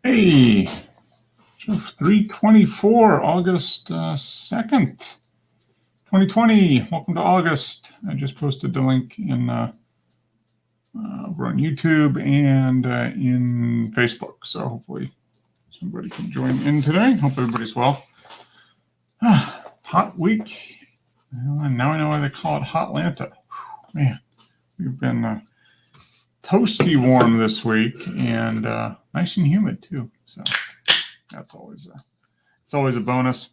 Hey, 3/24, August 2nd, 2020. Welcome to August. I just posted the link in over on YouTube and in Facebook. So hopefully somebody can join in today. Hope everybody's well. Hot week. And now I know why they call it Hotlanta. Man, we've been toasty warm this week and nice and humid too. So that's always a bonus.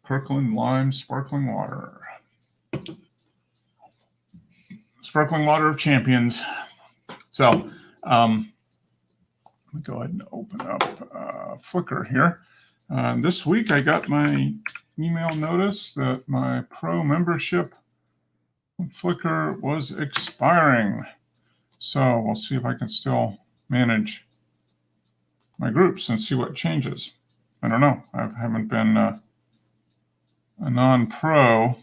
Kirkland Lime Sparkling Water. Sparkling Water of Champions. So let me go ahead and open up Flickr here. This week I got my email notice that my pro membership on Flickr was expiring. So we'll see if I can still manage my groups and see what changes. I don't know. I haven't been a non-pro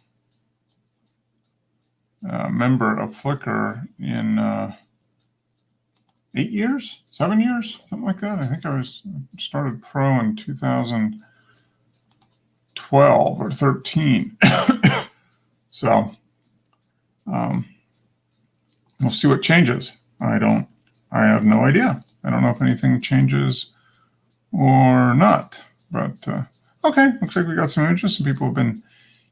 member of Flickr in 8 years, 7 years, something like that. I think I started pro in 2012 or 13. So we'll see what changes. I have no idea. I don't know if anything changes or not, but okay, looks like we got some images. Some people have been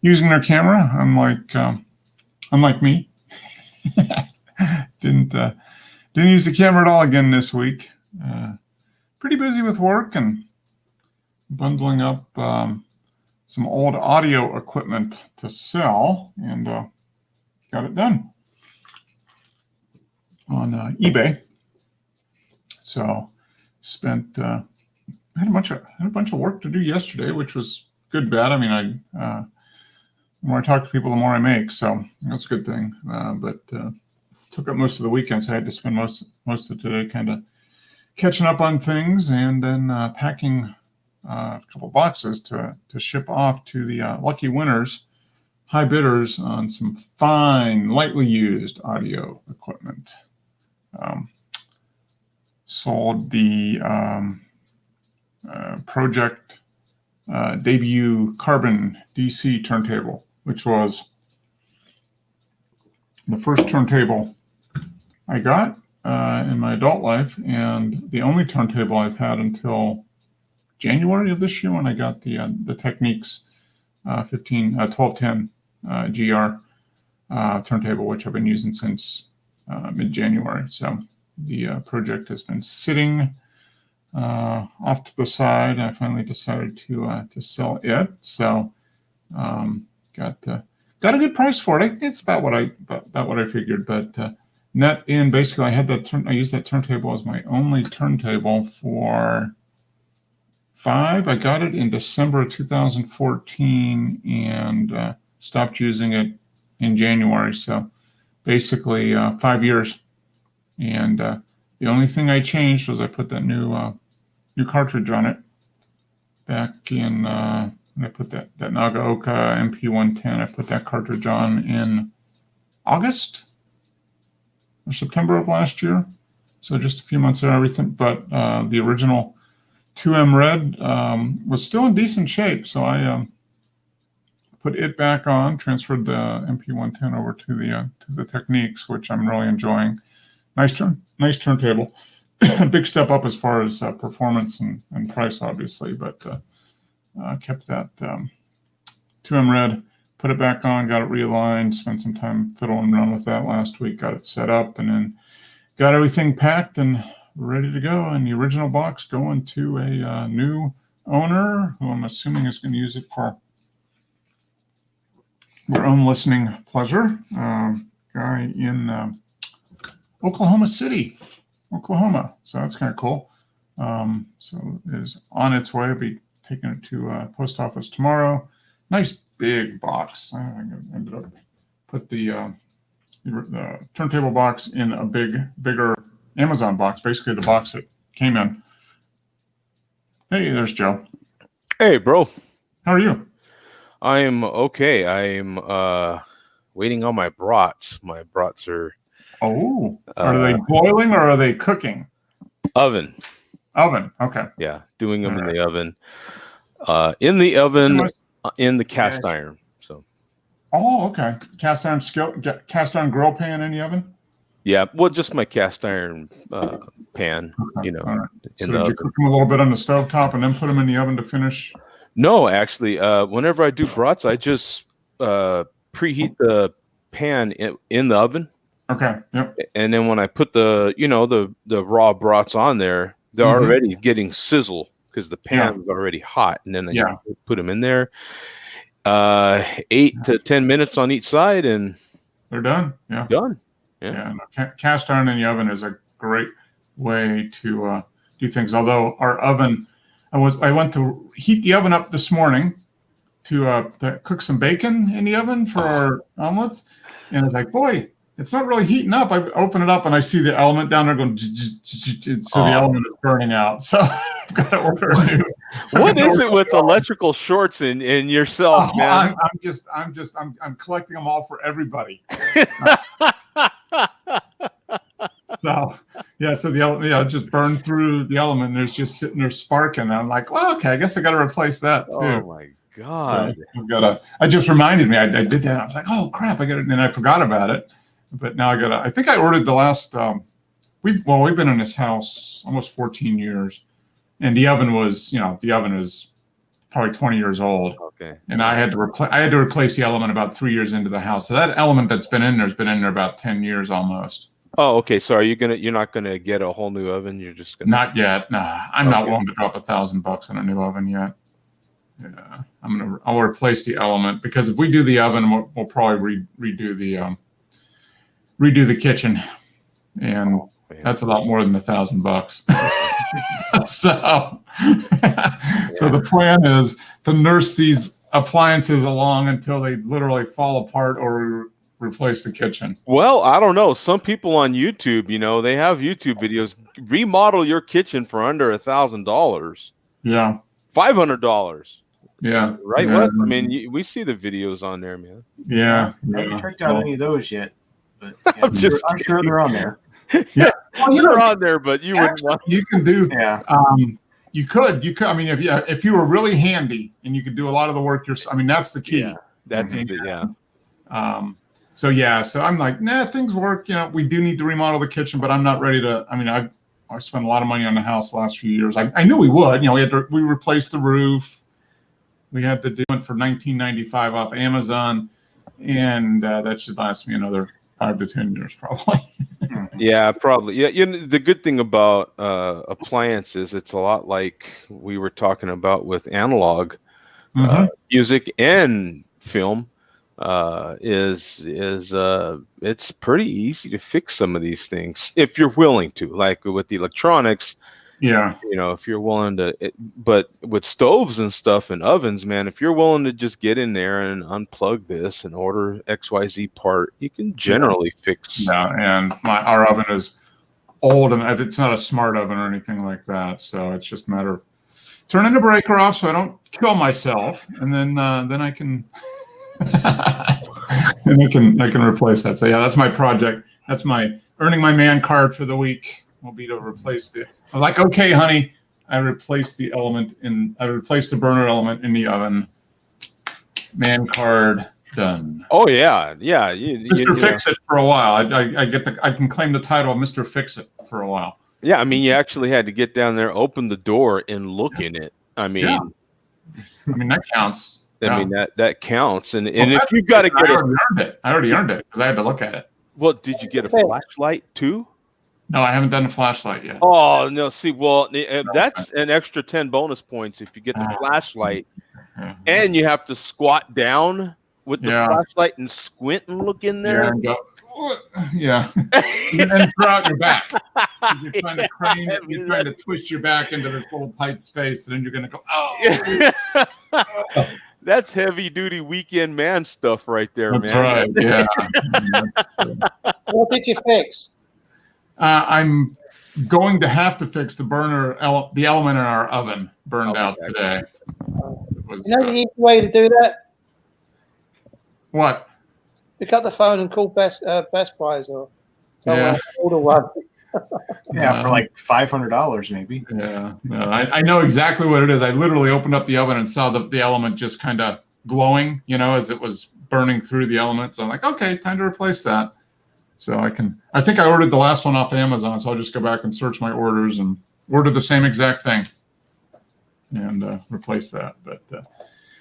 using their camera, unlike me. Didn't use the camera at all again this week. Pretty busy with work and bundling up some old audio equipment to sell, and got it done on eBay. So spent had a bunch of work to do yesterday, which was good, bad. I mean, the more I talk to people, the more I make, so that's a good thing. But took up most of the weekend, so I had to spend most of today kind of catching up on things, and then packing a couple boxes to ship off to the lucky winners, high bidders on some fine, lightly used audio equipment. Sold the Project debut Carbon DC turntable, which was the first turntable I got in my adult life, and the only turntable I've had until January of this year when I got the Technics 1210 GR turntable, which I've been using since mid-January. So the project has been sitting off to the side. I finally decided to sell it. So got a good price for it. It's about what I figured. But net in, basically, I used that turntable as my only turntable for I got it in December of 2014 and stopped using it in January. So basically 5 years. And the only thing I changed was I put that new cartridge on it back in when I put that Nagaoka MP110. I put that cartridge on in August or September of last year. So just a few months of everything. But the original 2M Red was still in decent shape. So I put it back on, transferred the MP110 over to the Technics, which I'm really enjoying. Nice turntable. Big step up as far as performance and price, obviously, but kept that 2M Red, put it back on, got it realigned, spent some time fiddling around with that last week, got it set up, and then got everything packed and ready to go. And the original box going to a new owner who I'm assuming is going to use it for their own listening pleasure. Guy in Oklahoma City, Oklahoma. So that's kind of cool. So it is on its way. I'll be taking it to post office tomorrow. Nice big box. I ended up put the turntable box in a bigger Amazon box, basically the box it came in. Hey, there's Joe. Hey, bro. How are you? I am okay. I'm waiting on my brats. My brats are Oh, are they boiling or are they cooking? Oven. Oven. Okay. Yeah, doing them All in right. the oven. In the oven, Nice. in the cast iron. So. Oh, okay. Cast iron grill pan in the oven. Yeah, well, just my cast iron pan, Okay. you know, All right. in So the did you oven. cook them a little bit on the stovetop and then put them in the oven to finish? No, actually, whenever I do brats, I just preheat the pan in the oven, Okay. Yep. and then when I put the raw brats on there, they're Mhm. already getting sizzle because the Yeah. pan is already hot, and then I Yeah. put them in there. 8 to 10 minutes on each side, and They're done. Yeah. done. Yeah. Yeah. No, cast iron in the oven is a great way to do things. Although our oven, I went to heat the oven up this morning to cook some bacon in the oven for our omelets, and I was like, boy, it's not really heating up. I open it up and I see the element down there going, so the element is burning out. So I've got to order a new. What is it with electrical shorts and yourself, man? I'm collecting them all for everybody. So yeah, so the element, it just burned through the element. And it's just sitting there sparking. And I'm like, well, okay, I guess I got to replace that too. Oh my God! So I've got to. I just reminded me. I did that. I was like, oh crap, I got it, and I forgot about it. But now I got to. I think I ordered the last. We've been in this house almost 14 years, and the oven was probably 20 years old. Okay. And I had to replace the element about 3 years into the house. So that element that's been in there has been in there about 10 years almost. Oh, okay. So you're not gonna get a whole new oven? You're just gonna. Not yet. Nah, I'm not willing to drop $1,000 on a new oven yet. Yeah, I'll replace the element because if we do the oven, we'll probably redo the kitchen, and that's a lot more than $1,000. So the plan is to nurse these appliances along until they literally fall apart or replace the kitchen. Well, I don't know. Some people on YouTube, they have YouTube videos. Remodel your kitchen for under $1,000. Yeah. $500. Yeah. Right. Yeah. What? I mean, we see the videos on there, man. Yeah. I haven't checked out any of those yet, but I'm sure they're on there. Yeah. Well, you're on there, but you wouldn't want. You can do. Yeah. You could. I mean, if you were really handy and you could do a lot of the work yourself. I mean, that's the key. Yeah. That's yeah. So I'm like, nah, things work. We do need to remodel the kitchen, but I'm not ready to. I mean, I spent a lot of money on the house the last few years. I knew we would. We replaced the roof. We had to do it for $19.95 off Amazon, and that should last me another 5 to 10 years probably. Yeah, probably. Yeah, the good thing about appliances, it's a lot like we were talking about with analog music and film. Is it's pretty easy to fix some of these things if you're willing to. Like with the electronics, yeah, if you're willing to. But with stoves and stuff and ovens, man, if you're willing to just get in there and unplug this and order XYZ part, you can generally fix. Yeah, and our oven is old, and it's not a smart oven or anything like that. So it's just a matter of turning the breaker off so I don't kill myself, and then I can. And I can replace that. So yeah, that's my project. That's my earning my man card for the week. Will be to replace I'm like, okay, honey, I replaced the burner element in the oven. Man card done. Oh yeah. Mr. Fix It for a while. I can claim the title of Mr. Fix It for a while. Yeah, I mean, you actually had to get down there, open the door, and look in it. I mean, that counts. I mean that counts, and if you've got to get I already earned it because I had to look at it. Well, did you get a flashlight too? No, I haven't done a flashlight yet. Oh no! See, well, that's an extra 10 bonus points if you get the flashlight, and you have to squat down with the flashlight and squint and look in there. And throw out your back. You're trying to crane it. You're trying to twist your back into this little tight space, and then you're going to go, oh. That's heavy duty weekend man stuff right there, That's man. That's right. Yeah. What did you fix? I'm going to have to fix the the element in our oven burned out today. You need a way to do that? What? Pick up the phone and call Best Buy or So Yeah. I order one. Yeah, for like $500 maybe. Yeah, no, I know exactly what it is. I literally opened up the oven and saw the element just kind of glowing, as it was burning through the element. So I'm like, okay, time to replace that. So I think I ordered the last one off Amazon, so I'll just go back and search my orders and order the same exact thing and replace that. But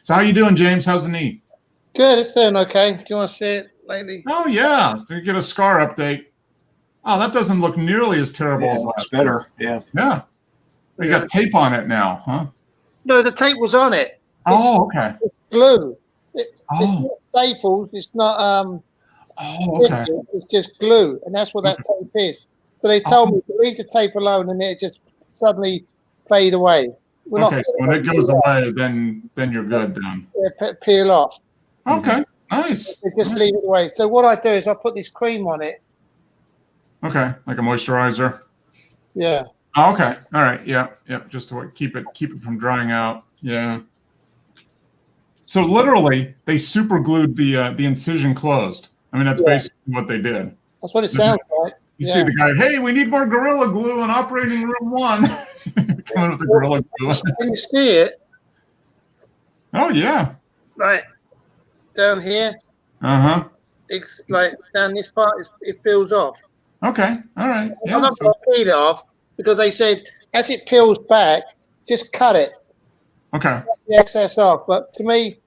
so how you doing, James? How's the knee? Good, it's doing okay. Do you want to see it lately? Oh yeah, so you get a scar update. Oh, that doesn't look nearly as terrible Yeah, as it looks last. better. Yeah. Yeah, you got tape on it now, huh? No, the tape was on it. Oh, okay. Glue. It's Oh, not staples. It's not okay. It's just glue, and that's what that tape is. So they told me to leave the tape alone, and it just suddenly fade away. We're Okay, so when it goes away, then you're good then. peel off. Okay, nice. They just leave it away. So what I do is I put this cream on it. Okay, like a moisturizer. Yeah. Oh, okay, all right, yeah, just to keep it from drying out. Yeah. So literally, they super glued the incision closed. I mean, that's basically what they did. That's what it sounds like. You see the guy, hey, we need more Gorilla Glue in operating room 1. Coming with the Gorilla Glue. Can you see it? Oh yeah. Right down here. Uh-huh. It's like down this part, it peels off. Okay, all right. Yeah, I'm not going to peel it off because they said as it peels back, just cut it. okay. The excess off. But to me,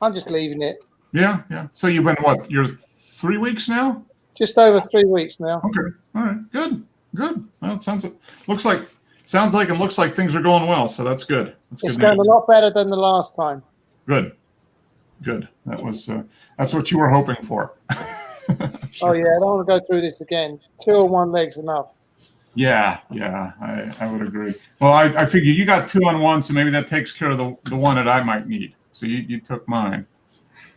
I'm just leaving it. Yeah. So you've been what? You're 3 weeks now? Just over 3 weeks now. Okay. All right. Good. Well, it sounds like and looks like things are going well. So that's good. It's going a lot better than the last time. Good. That was that's what you were hoping for. Oh yeah, I don't want to go through this again. 2 on 1 leg's enough. Yeah. I would agree. Well, I figure you got 2 on 1, so maybe that takes care of the one that I might need. So you took mine.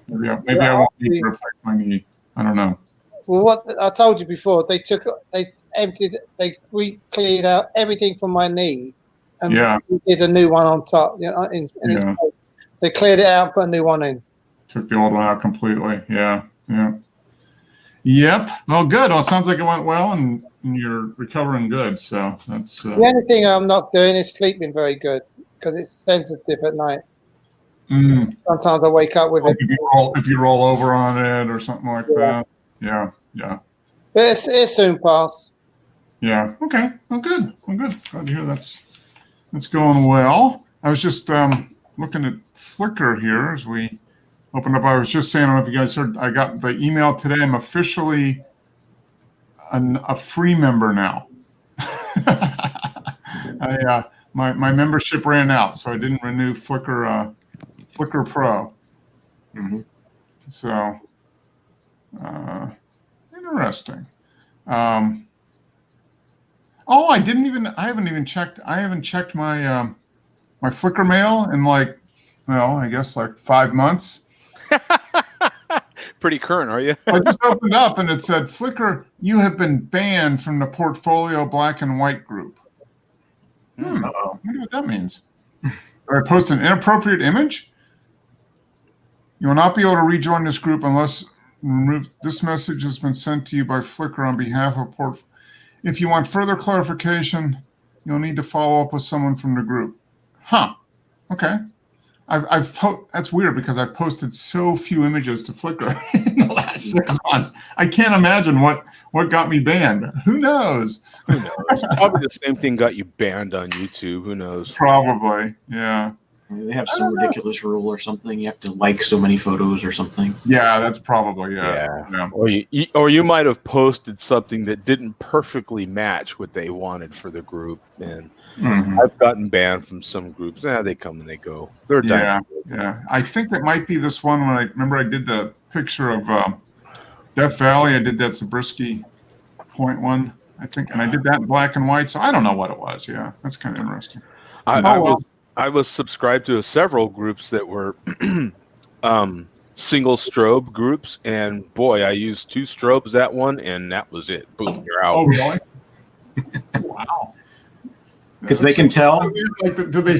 Maybe I won't need to replace my knee. I don't know. Well, what I told you before, they cleared out everything from my knee, and we did a new one on top. In its place. They cleared it out, put a new one in. Took the old one out completely. Yeah. Yep. Well, good. Well, it sounds like it went well, and you're recovering good. So that's the only thing I'm not doing is sleeping very good because it's sensitive at night. Sometimes I wake up with it. If you roll over on it or something like that. Yeah. But it soon pass. Yeah. Okay. Well, good. Glad to hear that's going well. I was just looking at Flickr here as we opened up. I was just saying, I don't know if you guys heard, I got the email today. I'm officially a free member now. My membership ran out, so I didn't renew Flickr Pro. Mm-hmm. So interesting. I haven't checked my my Flickr mail in I guess 5 months. Pretty current, are you? I just opened up and it said, Flickr, you have been banned from the Portfolio Black and White group. I wonder what that means. Or I post an inappropriate image? You will not be able to rejoin this group unless this message has been sent to you by Flickr on behalf of Portfolio. If you want further clarification, you'll need to follow up with someone from the group. Huh. Okay. That's weird because I've posted so few images to Flickr in the last 6 months. I can't imagine what got me banned. Who knows? Probably the same thing got you banned on YouTube. Who knows? Probably. Yeah. They have some ridiculous rule or something. You have to like so many photos or something. Yeah, that's probably yeah. Or you might have posted something that didn't perfectly match what they wanted for the group. And I've gotten banned from some groups. They come and they go. They're done. Yeah. I think it might be this one when I did the picture of Death Valley. I did that Zabriskie point one, I think, and I did that in black and white. So I don't know what it was. Yeah, that's kind of interesting. I was subscribed to several groups that were single strobe groups, and boy, I used 2 strobes that one, and that was it. Boom, you're out. Oh, really? Wow. Because they can tell. Do they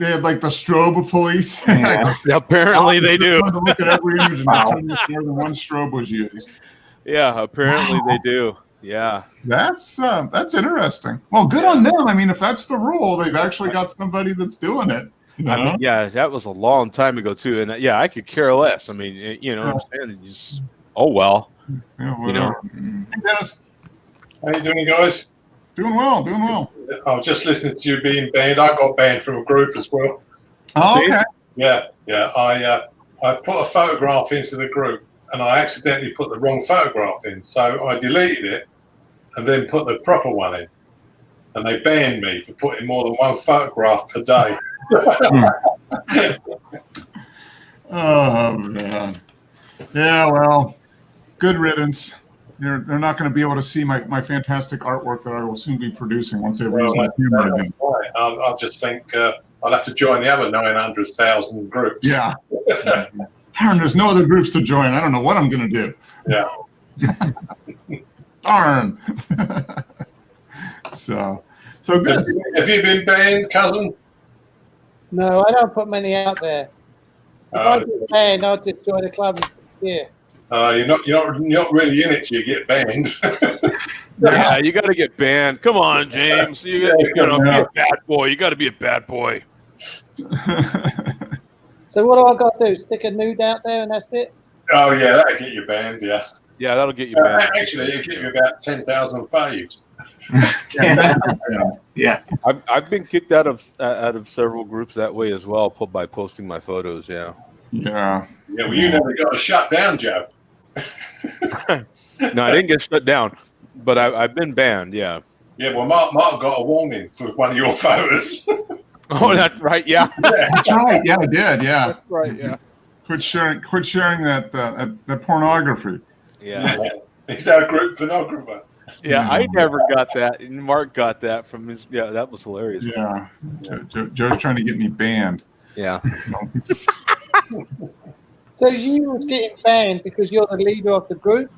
have like the strobe police? Yeah. Apparently they do. Look at every image and determine if more than one strobe was used. Yeah, apparently they do. Yeah. That's interesting. Well, good on them. I mean, if that's the rule, they've actually got somebody that's doing it. You I know? mean, yeah, that was a long time ago too, and yeah, I could care less. I mean, you know, what I'm saying, just, oh well, Yeah, you know. Hey, Dennis, How you doing, guys? doing well, doing well. I was just listening to you being banned. I got banned from a group as well. Oh, okay. Yeah. I put a photograph into the group, and I accidentally put the wrong photograph in. So I deleted it, and then put the proper one in. And they banned me for putting more than one photograph per day. Oh man. Yeah, well, good riddance. They're not going to be able to see my fantastic artwork that I will soon be producing once they raise my camera again. Right. I just think I'll have to join the other 900,000 groups. Yeah. Darn, there's no other groups to join. I don't know what I'm going to do. Yeah. Darn. So good. Have you been banned, cousin? No, I don't put many out there. If I get banned, I'll just join the club and yeah. You're not really in it till you get banned. Yeah, you got to get banned. Come on, James. You know, be a bad boy. You got to be a bad boy. So what do I got to do? Stick a nude out there and that's it? Oh yeah, that'll get you banned. Yeah. Yeah, that'll get you banned. Actually, it'll get you about 10,000 faves. Yeah. I've been kicked out of several groups that way as well, by posting my photos. Yeah. Yeah. Yeah. Well, you never got shut down, Joe. No, I didn't get shut down, but I've been banned. Yeah. Yeah. Well, Mark got a warning for one of your photos. Oh, that's right. Yeah. That's right. Yeah, I did. Yeah. That's right. Yeah. Quit sharing that pornography. Yeah. He's our group pornographer. Yeah, I never got that. And Mark got that from his. Yeah, that was hilarious. Yeah. Joe's trying to get me banned. Yeah. So you was getting banned because you're the leader of the group,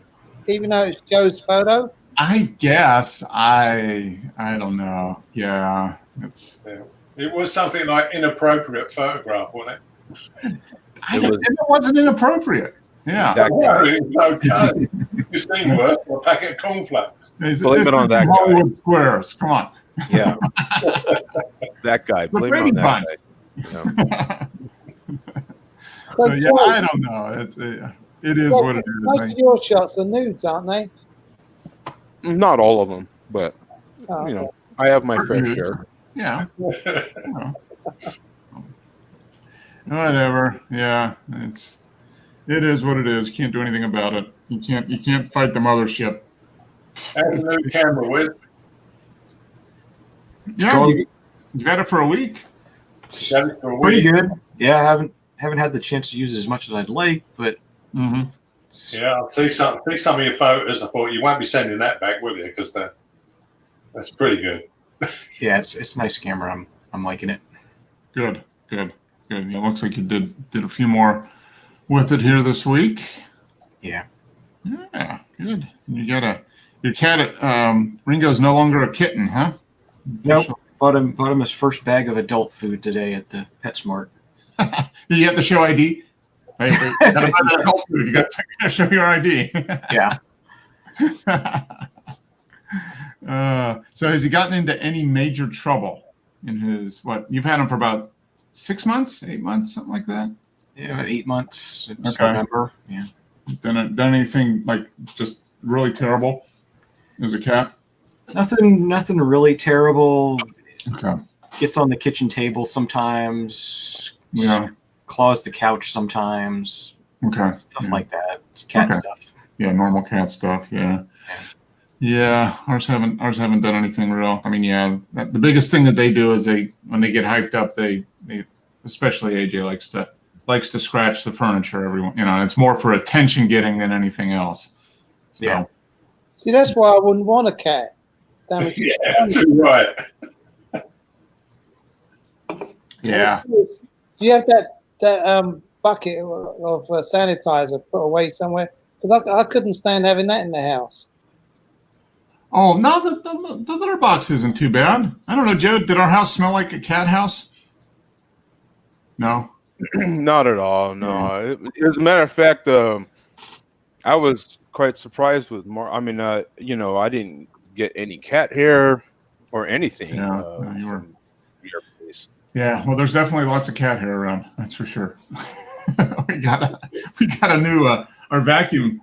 even though it's Joe's photo? I guess I don't know. Yeah, It was something like inappropriate photograph, wasn't it? it wasn't inappropriate. Yeah, That guy. Okay. You've seen worse for a packet of cornflakes. Blame it on that guy. Hollywood Squares. Come on. Yeah. That guy. Blame it on that guy. Yeah. So yeah, I don't know. It is what it is. Most of your shots are nudes, aren't they? Not all of them, but Oh, you know, I have my fair share. Yeah. Whatever. Yeah, it is what it is. Can't do anything about it. You can't fight the mothership. And the new camera with. Yeah, you've had it for a week. Pretty good. Yeah, I haven't had the chance to use it as much as I'd like, but Mm-hmm. Yeah, I see some of your photos. I thought you won't be sending that back, will you? Because that's pretty good. yeah, it's a nice camera. I'm liking it. Good. Yeah, it looks like you did a few more with it here this week. Yeah. Yeah, good. You got your cat. Ringo's no longer a kitten, huh? Nope. Bought him his first bag of adult food today at the PetSmart. You have to show ID. Hey, you gotta buy that adult food. You gotta show your ID. Yeah. So has he gotten into any major trouble in his You've had him for about 6 months, 8 months, something like that? Yeah, about 8 months. It's Okay. November. Yeah. Done anything like just really terrible as a cat? Nothing really terrible. Okay. Gets on the kitchen table sometimes. Yeah. Claws the couch sometimes. Okay. Stuff Yeah. like that. It's cat Okay. stuff. Yeah, normal cat stuff. Yeah. Yeah, ours haven't done anything real. I mean, yeah, the biggest thing that they do is when they get hyped up, they especially AJ likes to scratch the furniture. Everyone, it's more for attention getting than anything else. So, Yeah. See, that's why I wouldn't want a cat. Yeah, that's right. Yeah. Do you have that bucket of sanitizer put away somewhere? Because I couldn't stand having that in the house. Oh no, the litter box isn't too bad. I don't know, Joe. Did our house smell like a cat house? No. Not at all. No. As a matter of fact, I was quite surprised with more. I mean, you know, I didn't get any cat hair or anything. Yeah, no, you were. From your place. Yeah, well, there's definitely lots of cat hair around. That's for sure. we got a new our vacuum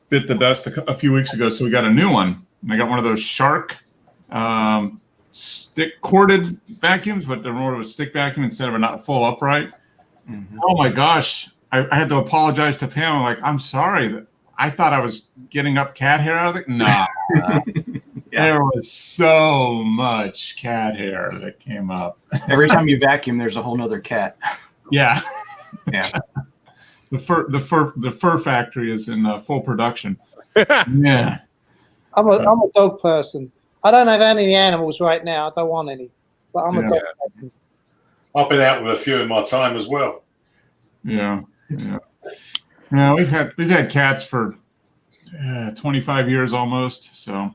bit the dust a few weeks ago, so we got a new one. And I got one of those Shark stick corded vacuums, but they're more of a stick vacuum instead of a not full upright. Mhm. Oh my gosh. I had to apologize to Pam. I'm like, I'm sorry. That I thought I was getting up cat hair out of it. Nah. There was so much cat hair that came up. Every time you vacuum, there's a whole nother cat. Yeah. Yeah. The fur factory is in full production. Yeah. I'm a dog person. I don't have any animals right now. I don't want any, but I'm a dog person. I've been out with a few in my time as well. Yeah. Yeah, we've had cats for 25 years almost, so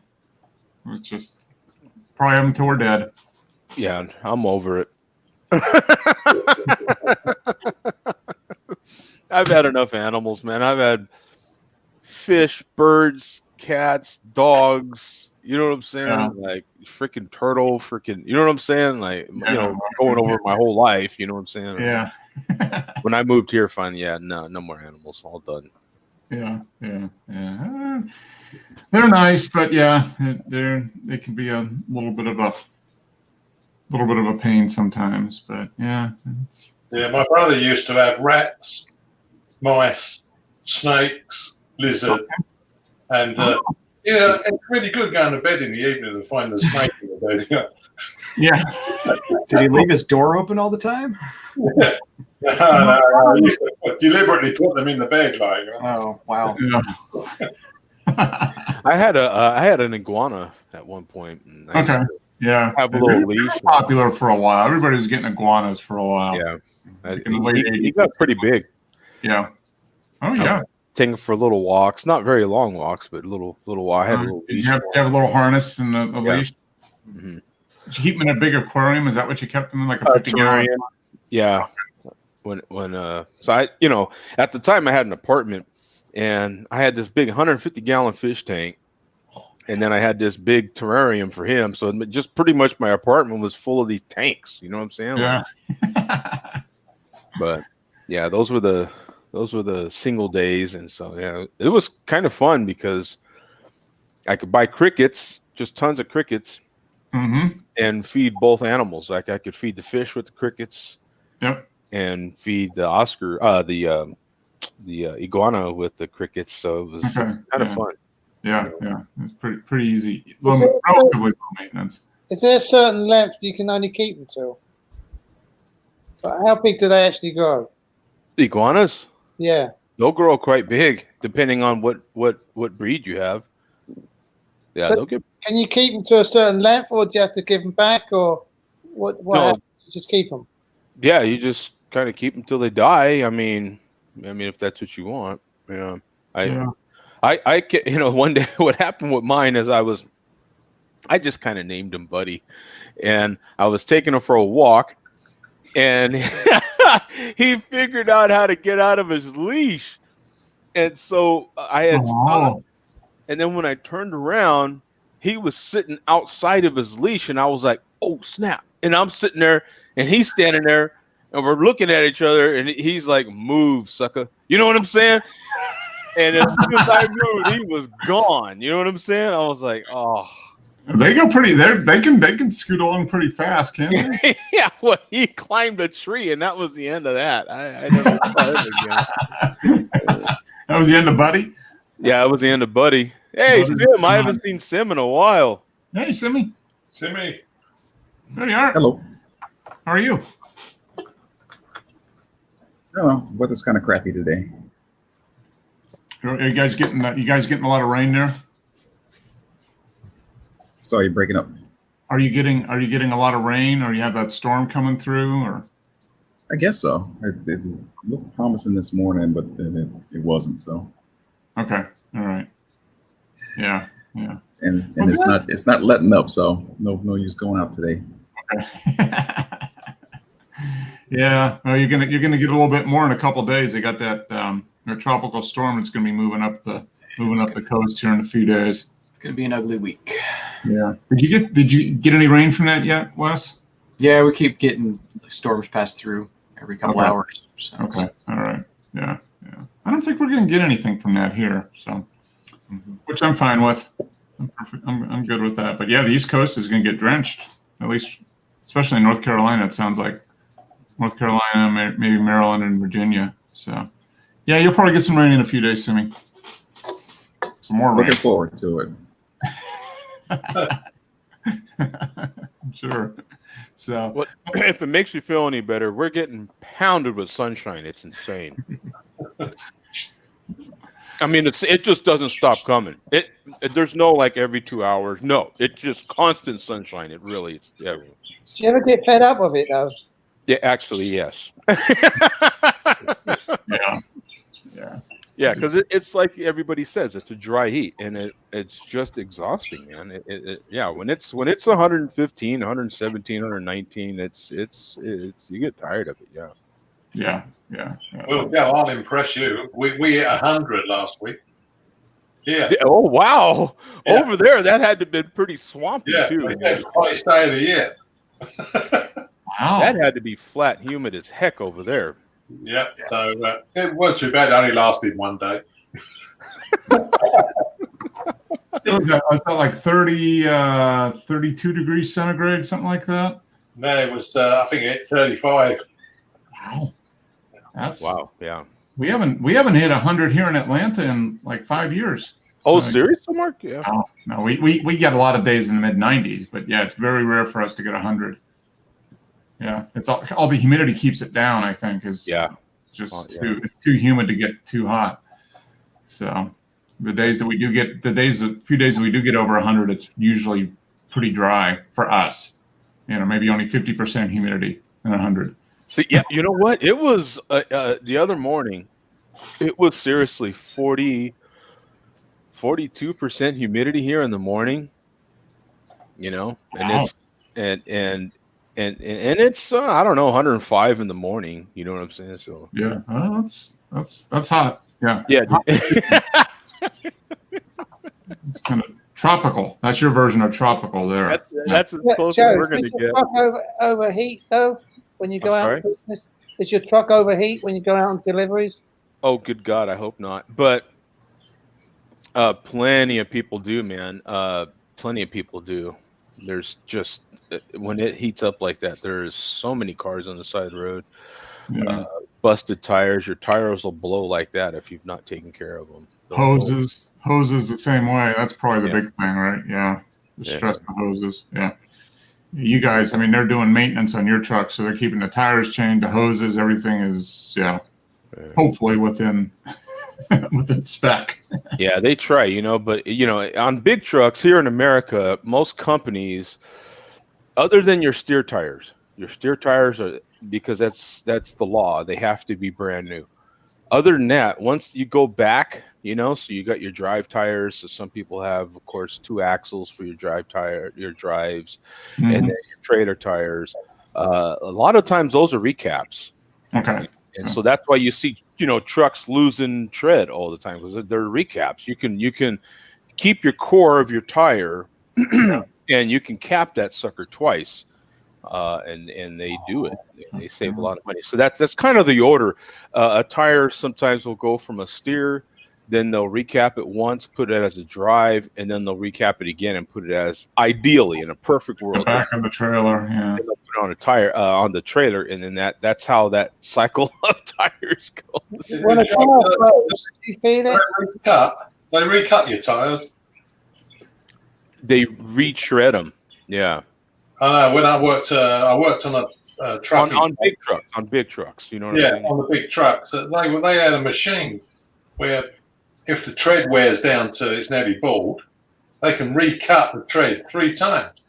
it's just probably have them till we're dead. Yeah, I'm over it. I've had enough animals, man. I've had fish, birds, cats, dogs. You know what I'm saying? Yeah. Like freaking turtle, freaking. You know what I'm saying? Like you know, going over my whole life. You know what I'm saying? Yeah. When I moved here, finally, no more animals. All done. Yeah. They're nice, but yeah, they can be a little bit of a pain sometimes. But yeah, Yeah, my brother used to have rats, mice, snakes, lizard, and yeah, it's really good going to bed in the evening and find a snake in the bed. yeah. Did he leave his door open all the time? No, I used to deliberately put them in the bed, like. Oh, wow. I had an iguana at one point. And I Okay. used to Yeah. have a They little were leash. popular for a while. Everybody was getting iguanas for a while. Yeah, In the late he 80s. got pretty big. Yeah. Oh yeah. Taking for little walks, not very long walks, but little walk. I had a little Did leash. you have a little harness and a Yeah. leash? Mhm. Did you keep them in a big aquarium? Is that what you kept them in, like a 50-gallon? Terrarium. Yeah. When so I, you know, at the time I had an apartment and I had this big 150-gallon fish tank, and then I had this big terrarium for him. So just pretty much my apartment was full of these tanks. You know what I'm saying? Yeah. But yeah, those were the single days, and so yeah, it was kind of fun because I could buy crickets, just tons of crickets, Mm-hmm. and feed both animals. Like I could feed the fish with the crickets, Yep. and feed the the iguana with the crickets. So it was Okay. kind of fun. Yeah. It's pretty easy. Is it- Relatively low maintenance. Is there a certain length you can only keep them till? But how big do they actually grow? Iguanas, Yeah. they'll grow quite big depending on what breed you have. Yeah, So- they'll get. Can you keep them to a certain length, or do you have to give them back, or what? No. happens? You just keep them. Yeah, you just kind of keep them till they die. I mean, if that's what you want. Yeah. I you know, one day what happened with mine is I just kind of named him Buddy, and I was taking him for a walk, and he figured out how to get out of his leash, and so I had stopped, and then when I turned around, he was sitting outside of his leash, and I was like, oh snap, and I'm sitting there, and he's standing there, and we're looking at each other, and he's like, move, sucker. You know what I'm saying? And as soon as I moved, he was gone. You know what I'm saying? I was like, oh. They go pretty. They can scoot along pretty fast, can't they? Yeah, well, he climbed a tree, and that was the end of that. I never saw him again. That was the end of Buddy. Yeah, it was the end of Buddy. Hey, Buddy. Sim, I haven't seen Sim in a while. Hey, Simmy. Simmy, There you are. Hello. How are you? Oh, weather's kind of crappy today. Are you guys getting a lot of rain there? Sorry, you're breaking up. Are you getting a lot of rain, or you have that storm coming through, or? I guess so. It looked promising this morning, but then it wasn't. So, Okay. All right. Yeah. and Well, it's not letting up. So no use going out today. Yeah. Well, you're gonna get a little bit more in a couple of days. They got that a tropical storm that's going to be moving up the coast here in a few days. It's gonna be an ugly week. Yeah. Did you get any rain from that yet, Wes? Yeah, we keep getting storms pass through every couple Okay. hours. So Okay. All right. Yeah. Yeah. I don't think we're going to get anything from that here. So, which I'm fine with. I'm good with that. But yeah, the East Coast is going to get drenched, at least, especially in North Carolina. It sounds like North Carolina, maybe Maryland and Virginia. So, yeah, you'll probably get some rain in a few days, Simi. Some more rain. Looking forward to it. Sure. So, What if it makes you feel any better? We're getting pounded with sunshine. It's insane. I mean, it just doesn't stop coming. There's no like every 2 hours. No, it's just constant sunshine. It really is. Yeah. Do you ever get fed up with it though? Yeah, actually, yes. yeah. Yeah. Yeah, because it's like everybody says, it's a dry heat, and it's just exhausting, man. Yeah, when it's 115, 117, 119, it's you get tired of it. Yeah. Yeah. Yeah. Yeah. Well, yeah, I'll impress you. We hit 100 last week. Yeah. Oh wow! Yeah. Over there, that had to have been pretty swampy Yeah. too. It's the hottest day of the year. Wow. That had to be flat, humid as heck over there. Yeah. So it wasn't too bad. It only lasted one day. Was that like 32 degrees centigrade, something like that? No, it was, I think it hit 35. Wow. That's Wow. Yeah. We haven't hit 100 here in Atlanta in like 5 years. Oh, So, seriously, Mark? Yeah. No, we get a lot of days in the mid 90s, but yeah, it's very rare for us to get 100. Yeah, it's all the humidity keeps it down. I think is Yeah. it's too humid to get too hot. So the few days that we do get over 100, it's usually pretty dry for us. You know, maybe only 50% humidity in 100. See, yeah, you know what? It was the other morning. It was seriously 42% humidity here in the morning. You know, and Wow. it's I don't know, 105 in the morning. You know what I'm saying? So Yeah, that's hot. Yeah, yeah. it's kind of tropical. That's your version of tropical there. That's as close Joe, as we're going to does your get. truck overheat though when you go I'm out sorry? on business? Does your truck overheat when you go out on deliveries? Oh, good God, I hope not. But plenty of people do, man. Plenty of people do. There's just when it heats up like that, there's so many cars on the side of the road. Yeah. Busted tires. Your tires will blow like that if you've not taken care of them. Hoses the same way. That's probably the Yeah. big thing, right? Yeah, the Yeah. stress the hoses. Yeah, you guys. I mean, they're doing maintenance on your truck, so they're keeping the tires chained, the hoses, everything is hopefully within within spec. Yeah, they try, you know, but you know, on big trucks here in America, most companies, other than your steer tires are because that's the law. They have to be brand new. Other than that, once you go back, you know, so you got your drive tires. So some people have, of course, 2 axles for your drive tire, your drives, and then your trailer tires. A lot of times those are recaps. Okay. And so that's why you see, you know, trucks losing tread all the time because they're recaps. You can keep your core of your tire, and you can cap that sucker twice, and they do it. They save a lot of money. So that's kind of the order. A tire sometimes will go from a steer, then they'll recap it once, put it as a drive, and then they'll recap it again and put it as, ideally in a perfect The world, back of the trailer. Yeah. they'll put it on a tire on the trailer, and then that's how that cycle of tires goes. When a car blows, do you feel it? They recut your tyres. They retread them. Yeah. I know. When I worked on a truck. On big trucks, you know what Yeah, I mean? on the big trucks. They had a machine where if the tread wears down to it's nearly bald, they can recut the tread 3 times.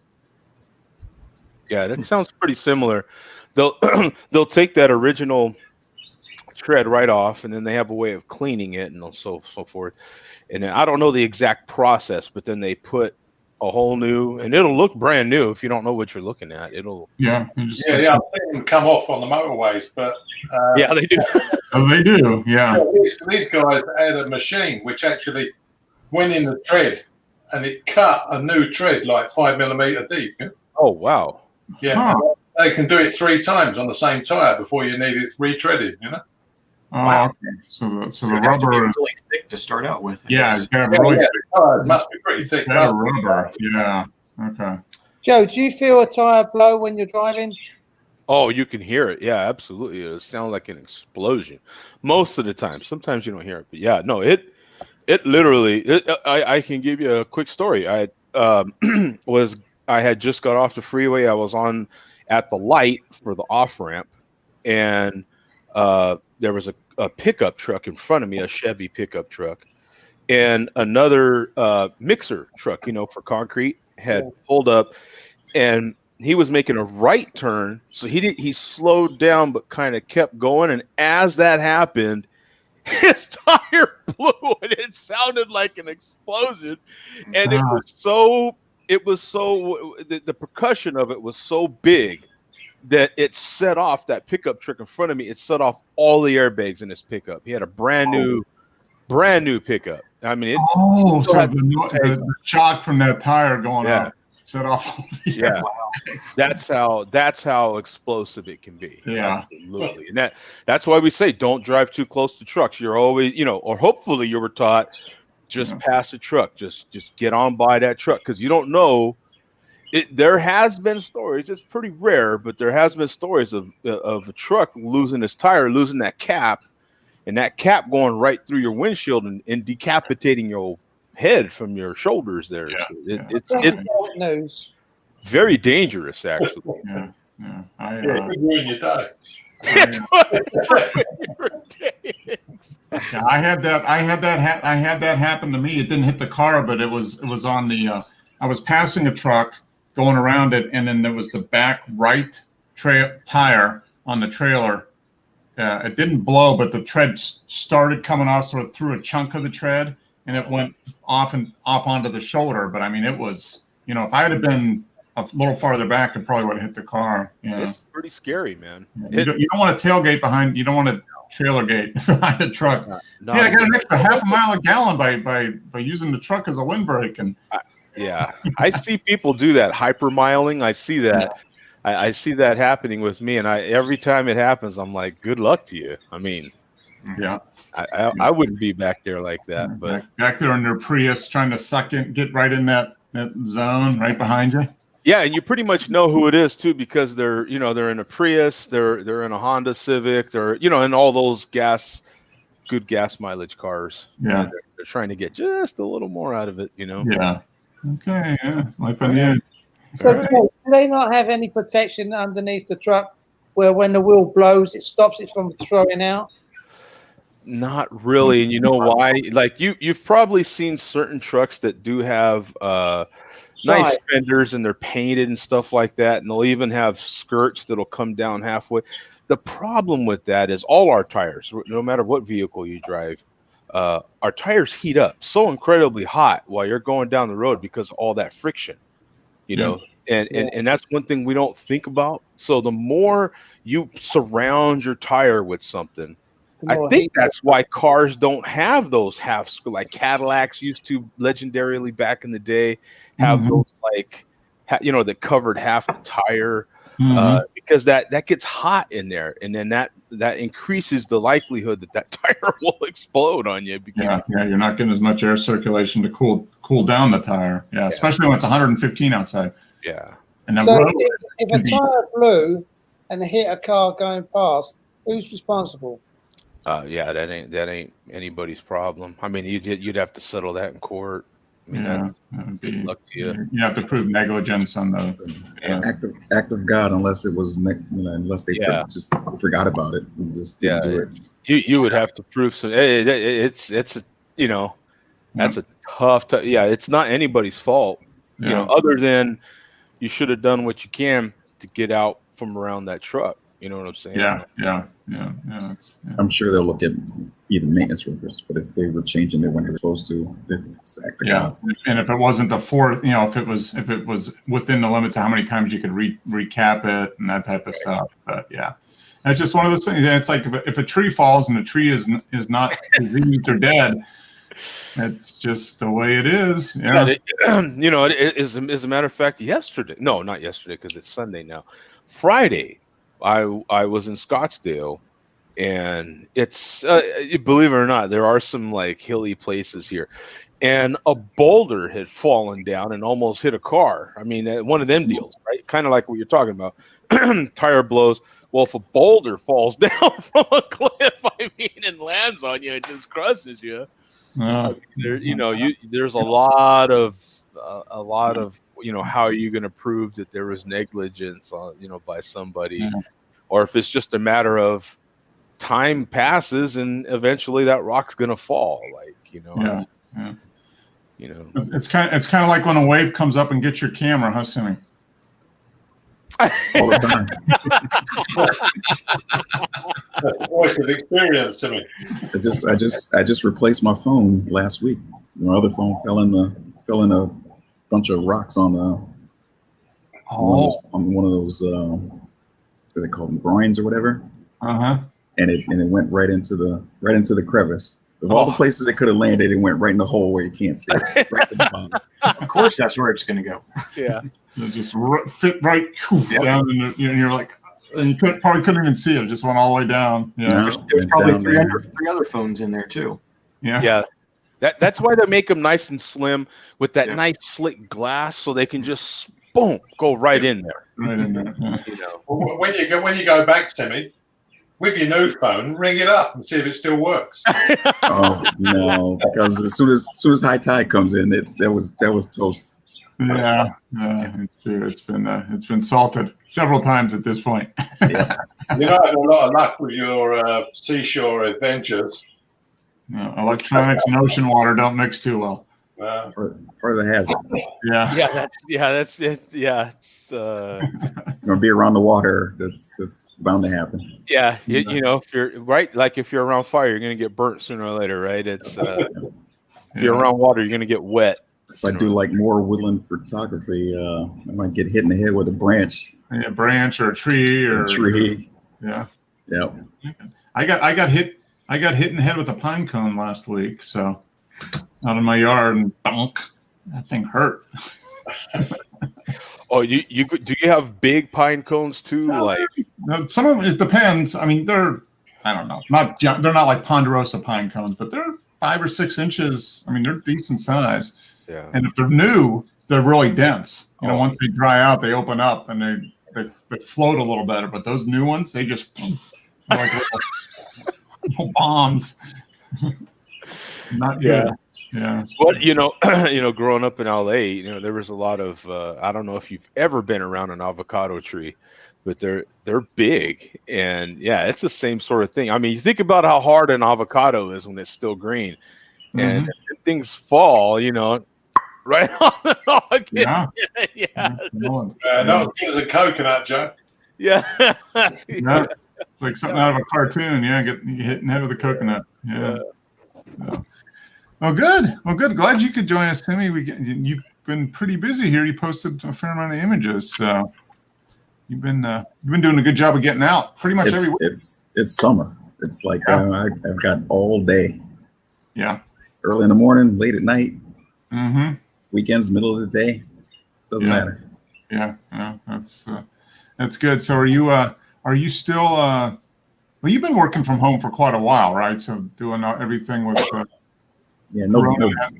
Yeah, that sounds pretty similar. They'll take that original tread right off, and then they have a way of cleaning it and so forth. And then, I don't know the exact process, but then they put a whole new, and it'll look brand new if you don't know what you're looking at. It'll Yeah. You just, Yeah, I've seen them come off on the motorways, but yeah, they do. Oh, they do. Yeah. these guys had a machine which actually went in the tread and it cut a new tread like 5mm deep. Oh wow. Yeah, they can do it 3 times on the same tire before you need it retreaded. Oh, Wow. okay. So the It has to be rubber is, really thick to start out with. I yeah, guess. it's got really Yeah, the tires must be pretty thick. better rubber. Yeah. Okay. Joe, do you feel a tire blow when you're driving? Oh, you can hear it. Yeah, absolutely. It sounds like an explosion most of the time. Sometimes you don't hear it, but yeah, no, it literally. I can give you a quick story. I had just got off the freeway. I was on at the light for the off ramp, and there was a pickup truck in front of me, a Chevy pickup truck, and another mixer truck, for concrete, had pulled up, and he was making a right turn. So he slowed down, but kind of kept going. And as that happened, his tire blew, and it sounded like an explosion. And it was so the percussion of it was so big that it set off that pickup truck in front of me. It set off all the airbags in his pickup. He had a brand new pickup. I mean, so the shock from that tire going up set off all the airbags. That's how explosive it can be. Yeah, absolutely. And that's why we say don't drive too close to trucks. You're always, or hopefully you were taught just pass the truck, just get on by that truck, because you don't know. There has been stories. It's pretty rare, but there has been stories of a truck losing its tire, losing that cap, and that cap going right through your windshield and decapitating your head from your shoulders there. Yeah, so it's news. Very dangerous, actually. Yeah. It could ruin your day. I had that happen to me. It didn't hit the car, but it was on the. I was passing a truck, going around it, and then there was the back right tire on the trailer. It didn't blow, but the tread started coming off, sort of through a chunk of the tread, and it went off onto the shoulder. But I mean, it was, if I had been a little farther back, it probably would have hit the car. It's pretty scary, man. You don't want to tailgate behind. You don't want to trailer gate behind a truck. I got an extra half a mile a gallon by using the truck as a windbreak. And I see people do that hypermiling. I see that. I see that happening with me, and every time it happens, I'm like, good luck to you. I mean, I wouldn't be back there like that, but back there in their Prius trying to get right in that zone right behind you. Yeah, and you pretty much know who it is too, because they're in a Prius, they're in a Honda Civic, they're in all those good gas mileage cars. Yeah, they're trying to get just a little more out of it. Yeah. Okay. Yeah. Life on the edge. So do they not have any protection underneath the truck where when the wheel blows, it stops it from throwing out? Not really, and you know why? Like you've probably seen certain trucks that do have nice fenders, and they're painted and stuff like that, and they'll even have skirts that'll come down halfway. The problem with that is all our tires, no matter what vehicle you drive, our tires heat up so incredibly hot while you're going down the road because of all that friction, and that's one thing we don't think about. So the more you surround your tire with something, I think that's why cars don't have those like Cadillacs used to legendarily back in the day have those that covered half the tire, because that gets hot in there, and then that increases the likelihood that tire will explode on you. You're not getting as much air circulation to cool down the tire. Yeah, especially when it's 115 outside. Yeah. And so if a tire blew and hit a car going past, who's responsible? That ain't anybody's problem. I mean, you'd have to settle that in court. I mean, good luck to you. You have to prove negligence on the act of God, unless it was unless they just forgot about it and just didn't do it. You would have to prove some. It's that's a tough. It's not anybody's fault. Other than you should have done what you can to get out from around that truck. You know what I'm saying? Yeah. Yeah. I'm sure they'll look at either maintenance workers, but if they were changing it when they were supposed to, they'd sack the Yeah, guy. and if it wasn't the fourth, if it was within the limits of how many times you could recap it and that type of stuff. But yeah, it's just one of those things. It's like if a tree falls and the tree is not diseased or dead, it's just the way it is. Yeah. As a matter of fact, not yesterday because it's Sunday now. Friday, I was in Scottsdale, and it's believe it or not, there are some like hilly places here, and a boulder had fallen down and almost hit a car. I mean, one of them deals, right? Kind of like what you're talking about. Tire blows. Well, if a boulder falls down from a cliff, and lands on you, it just crushes you. There's a lot of how are you going to prove that there was negligence by somebody, or if it's just a matter of time passes and eventually that rock's going to fall, It's kind of like when a wave comes up and gets your camera, huh, Simi? All the time. That's the voice of experience to me. I just replaced my phone last week. My other phone fell in a bunch of rocks on one of those what do they call them, groins or whatever. And it went right into the crevice. Of all the places it could have landed, it went right in the hole where you can't see it, right to the bottom. Of course, that's where it's going to go. Yeah. It just fit right down, and you're like, and you probably couldn't even see it. It just went all the way down. Yeah. No. There's probably Down three other phones in there too. Yeah. That's why they make them nice and slim with that nice slick glass, so they can just boom go right in there. Right in there. Yeah. When you go back, Timmy, with your new phone, ring it up and see if it still works. Oh no! Because as soon as high tide comes in, that was toast. Yeah, it's true. It's been salted several times at this point. Yeah. You're not having a lot of luck with your seashore adventures. No, electronics and ocean water don't mix too well. Part of the hazard. Yeah. That's it. Yeah, it's You're gonna be around the water. That's bound to happen. yeah. If you're right, like if you're around fire, you're gonna get burnt sooner or later, right? It's if you're around water, you're gonna get wet. If I do like more woodland photography, I might get hit in the head with a branch. A branch or a tree or A tree. Yeah. Yep. I got hit in the head with a pine cone last week, so out in my yard, and bonk, that thing hurt. Oh, do you have big pine cones too? Some of it depends. I mean, they're not like ponderosa pine cones, but they're 5 or 6 inches. I mean, they're decent size. Yeah. And if they're new, they're really dense. Once they dry out, they open up and they float a little better. But those new ones, they just like little bombs. Not good. Yeah. But growing up in LA, there was a lot of I don't know if you've ever been around an avocado tree, but they're big, and it's the same sort of thing. I mean, you think about how hard an avocado is when it's still green, and if things fall, right on the log. Yeah. Not as good as a coconut, Joe. Yeah. Yeah. It's like something out of a cartoon. Yeah, get hit in the head with a coconut. Yeah. Well, good. Glad you could join us, Timmy. You've been pretty busy here. You posted a fair amount of images, so you've been doing a good job of getting out pretty much every week. It's summer. It's like I've got all day. Yeah. Early in the morning, late at night. Mm-hmm. Weekends, middle of the day. Doesn't matter. Yeah. That's good. So are you still well, you've been working from home for quite a while, right? So doing everything with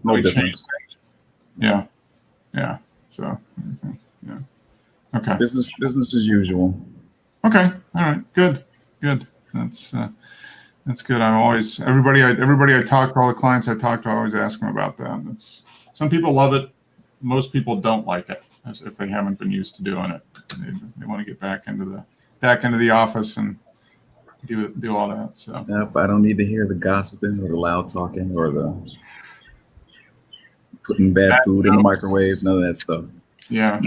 no difference. Yeah. So okay. Business as usual. Okay. All right. Good. That's good. Everybody I talk to, all the clients I talk to, I always ask them about that. Some people love it. Most people don't like it, as if they haven't been used to doing it. They want to get back into the office and do all that. So Yep, I don't need to hear the gossiping or the loud talking or the putting bad food in the microwave. None of that stuff. Yeah,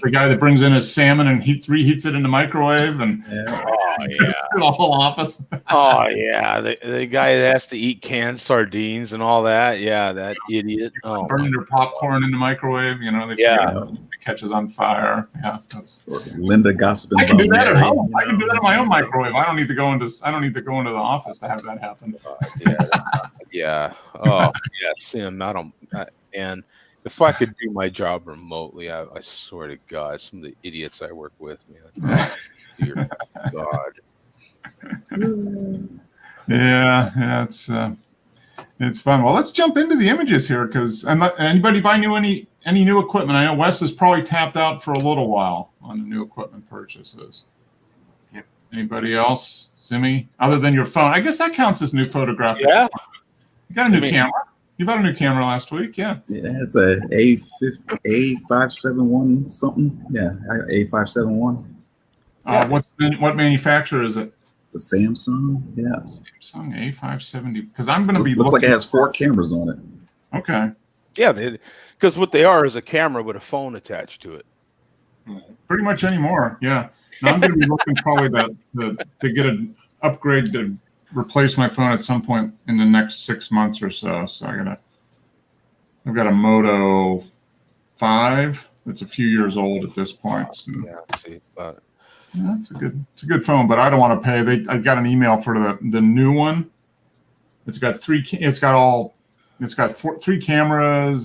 the guy that brings in his salmon and reheats it in the microwave and Oh yeah. the whole office. Oh yeah. The guy that has to eat canned sardines and all that. Yeah, that idiot. Oh, Burning their popcorn in the microwave, you know, they forget it catches on fire. Yeah, that's Or Linda gossiping. I can do about that at Mary, home. you I can do know, that in my own it's like- microwave. I don't need to go into the office to have that happen. yeah. Oh yes. And if I could do my job remotely, I swear to God, some of the idiots I work with, man. Oh, dear God. Yeah, it's fun. Well, let's jump into the images here because anybody buy any new equipment? I know Wes is probably tapped out for a little while on the new equipment purchases. Yep. Anybody else, Simi? Other than your phone, I guess that counts as new photographic. Yeah. You got a new camera. You bought a new camera last week, yeah. Yeah, it's a A571 something. Yeah, A571. What manufacturer is it? It's a Samsung. Yeah, Samsung A570. Because I'm going to be looks like it looking- has 4 cameras on it. Okay. Yeah, because what they are is a camera with a phone attached to it. Pretty much anymore, yeah. Now I'm going to be looking probably to get an upgrade to replace my phone at some point in the next 6 months or so. So I've got a Moto 5 that's a few years old at this point. So, Yeah, see, but yeah, it's a good phone, but I don't want to pay. I got an email for the new one. It's got 3 cameras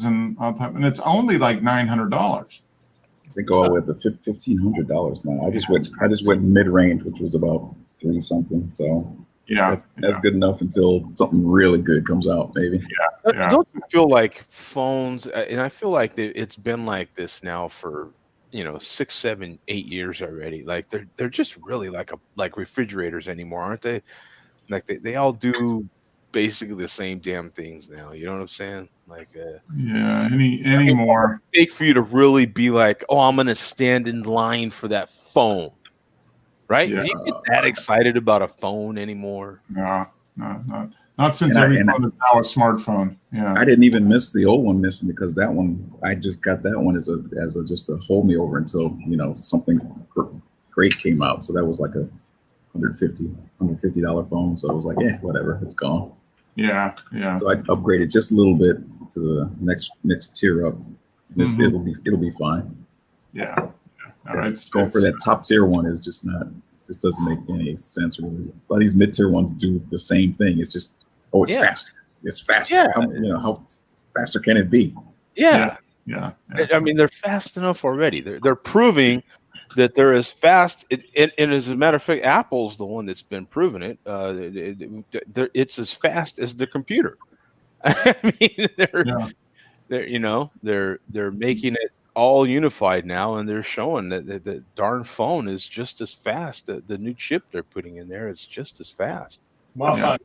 and all that, and it's only like $900. They go all the way up to $1,500 now. I just went mid range, which was about 3 something. So Yeah, that's good enough until something really good comes out, maybe. Yeah. Don't you feel like phones, and I feel like it's been like this now for 6, 7, 8 years already. Like they're just really like refrigerators anymore, aren't they? Like they all do basically the same damn things now. You know what I'm saying? Like yeah. Any more? take for you to really be like, oh, I'm gonna stand in line for that phone, right? Yeah. Do you get that excited about a phone anymore? No, not since every phone is now a smartphone. Yeah. I didn't even miss the old one missing because that one, I just got that one as just to hold me over until something great came out. So that was like a $150 phone. So I was like, yeah, whatever, it's gone. Yeah. So I upgraded just a little bit to the next tier up. And it'll be fine. Yeah. Going for that top tier one is just not. Just doesn't make any sense really. A lot of these mid tier ones do the same thing. It's just faster. It's faster. Yeah. How faster can it be? Yeah. I mean, they're fast enough already. They're proving that they're as fast. And as a matter of fact, Apple's the one that's been proving it. It's as fast as the computer. I mean, they're making it all unified now, and they're showing that the darn phone is just as fast. The new chip they're putting in there is just as fast. My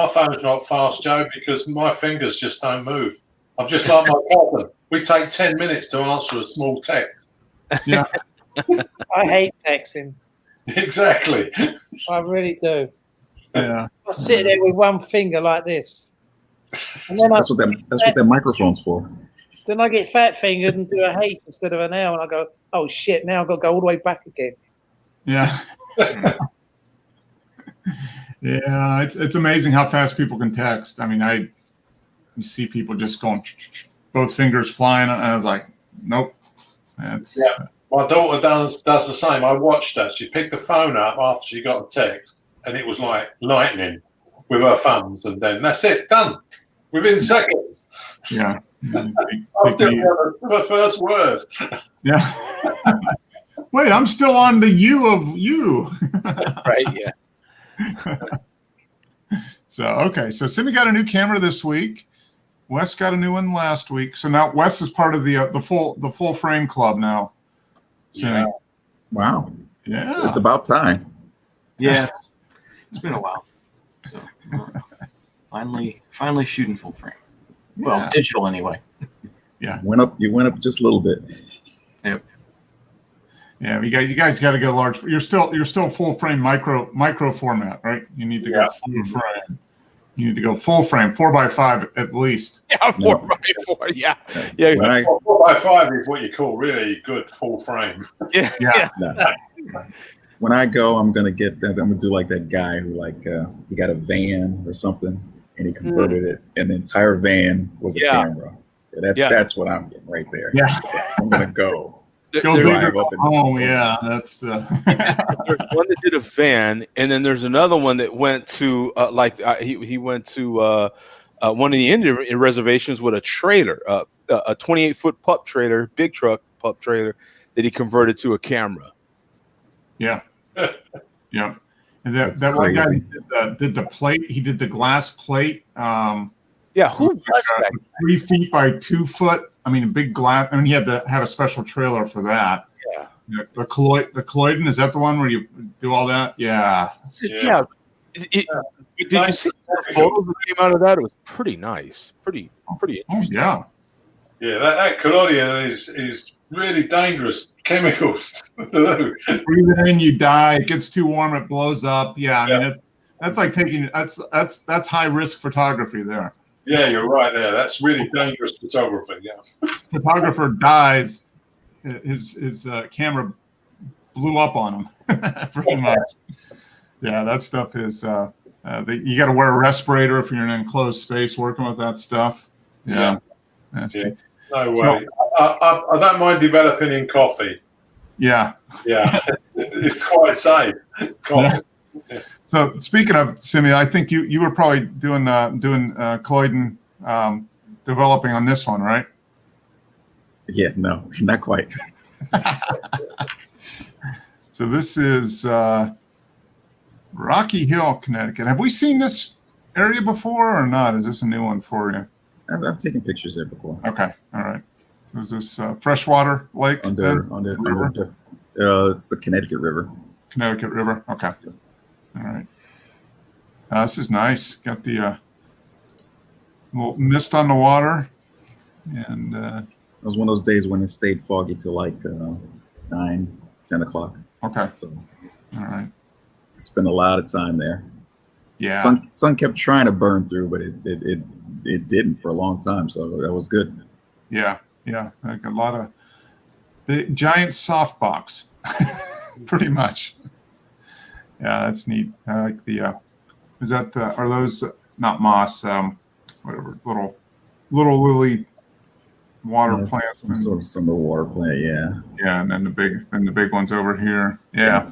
phone's not fast, Joe, because my fingers just don't move. I'm just like my cousin. We take 10 minutes to answer a small text. Yeah. I hate texting. Exactly. I really do. Yeah. I sit there with one finger like this. And then That's what that microphone's for. Then I get fat fingered and do a H instead of an L, and I go, oh shit, now I've got to go all the way back again. Yeah. Yeah, it's amazing how fast people can text. I mean, you see people just going, both fingers flying, and I was like, nope. My daughter does the same. I watched her. She picked the phone up after she got a text, and it was like lightning with her thumbs, and then that's it, done within seconds. Yeah. I still have the first word. Yeah. Wait, I'm still on the you of you. Right, yeah. So Simi got a new camera this week. Wes got a new one last week. So now Wes is part of the full frame club now. Simi. Yeah. Wow. Yeah. It's about time. Yeah, it's been a while. So finally shooting full frame. Well, Yeah. digital anyway. Yeah. You went up just a little bit. Yep. Yeah, you guys got to get a large. You're still full frame micro format, right? You need to go full frame. You need to go full frame, 4x5 at least. Yeah, 4x4. Yeah, yeah, When I, 4x5 is what you call really good full frame. yeah. Yeah. no. When I go, I'm gonna get that. I'm gonna do like that guy who he got a van or something, and he converted it, and the entire van was a camera. That's what I'm getting right there. Yeah. I'm gonna go. Go drive up and home. Yeah, that's the. There's one that did a van, and then there's another one that went to he went to one of the Indian reservations with a trailer, a 28-foot pup trailer, big truck pup trailer that he converted to a camera. Yeah, yeah, and that one guy did the plate. He did the glass plate. Yeah, who was that? 3 feet by 2 foot. I mean, a big glass. I mean, he had to have a special trailer for that. Yeah. The Colloidon, is that the one where you do all that? Yeah. Yeah. Did you see the photos that came out of that? It was pretty nice. Pretty interesting. Yeah. Yeah, that collodion is really dangerous chemicals to do. Breathe it in, you die. It gets too warm, it blows up. Yeah, I mean, that's like taking that's high risk photography there. Yeah, you're right there. That's really dangerous photography. Yeah. Photographer dies. His camera blew up on him, pretty much. Yeah, that stuff is. You got to wear a respirator if you're in an enclosed space working with that stuff. Yeah. No way. I don't mind developing in coffee. Yeah. Yeah, it's quite safe. Coffee. Yeah. So speaking of Simi, I think you were probably doing Colloidon developing on this one, right? Yeah, no, not quite. So this is Rocky Hill, Connecticut. Have we seen this area before or not? Is this a new one for you? I've taken pictures there before. Okay, all right. So is this freshwater lake? Under it's the Connecticut River. Connecticut River. Okay. All right. This is nice. Got the little mist on the water, and it was one of those days when it stayed foggy till like 9, 10 o'clock. Okay. So, all right. Spent a lot of time there. Yeah. Sun kept trying to burn through, but it didn't for a long time. So that was good. Yeah. Yeah. Like a lot of big, giant softbox, pretty much. Yeah, that's neat. I like the. Is that are those not moss? Whatever, little lily water plants. Some of the water plant. Yeah. Yeah, and then the big ones over here. Yeah,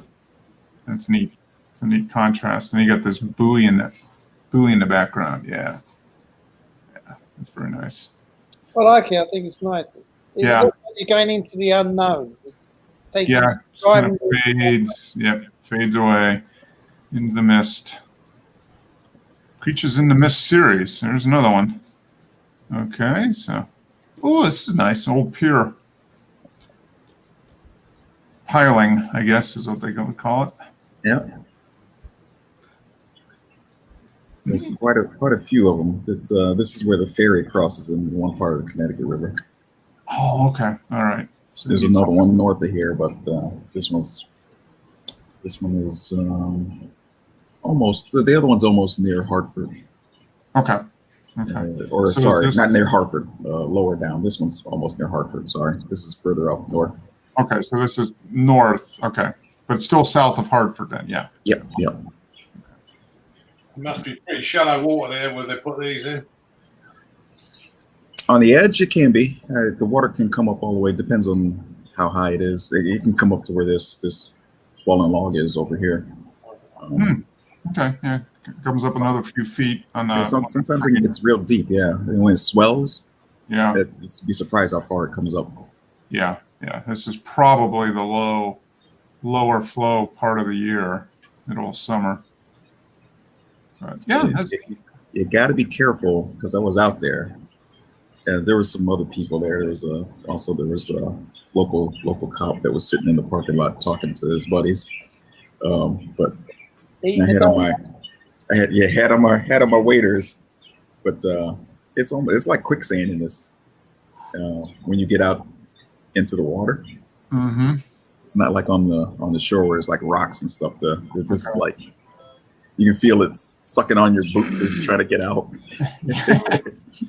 that's neat. It's a neat contrast. And you got this buoy in the background. Yeah, it's very nice. I like it. I think it's nice. Yeah. Looks like you're going into the unknown. Yeah, just kind of fades. Yep, fades away into the mist. Creatures in the Mist series. There's another one. Okay, so this is nice. Old pier piling, I guess, is what they would call it. Yeah. There's quite a few of them. That this is where the ferry crosses in one part of the Connecticut River. Oh, okay. All right. So there's another one north of here, but this one is almost. The other one's almost near Hartford. Okay. Not near Hartford. Lower down. This one's almost near Hartford. Sorry, this is further up north. Okay, so this is north. Okay, but it's still south of Hartford then. Yeah. Yep. It must be pretty shallow water there where they put these in. On the edge, it can be. The water can come up all the way. Depends on how high it is. It can come up to where this fallen log is over here. Okay, yeah, it comes up another few feet on the. Sometimes it gets real deep. Yeah, and when it swells, you'd be surprised how far it comes up. Yeah. This is probably the lower flow part of the year, middle of summer. But you got to be careful because I was out there, and there was some other people there. There was a local cop that was sitting in the parking lot talking to his buddies. But I had on my waders, but it's like quicksand in this. When you get out into the water, mm-hmm. It's not like on the shore where it's like rocks and stuff. This is like You can feel it sucking on your boots as you try to get out.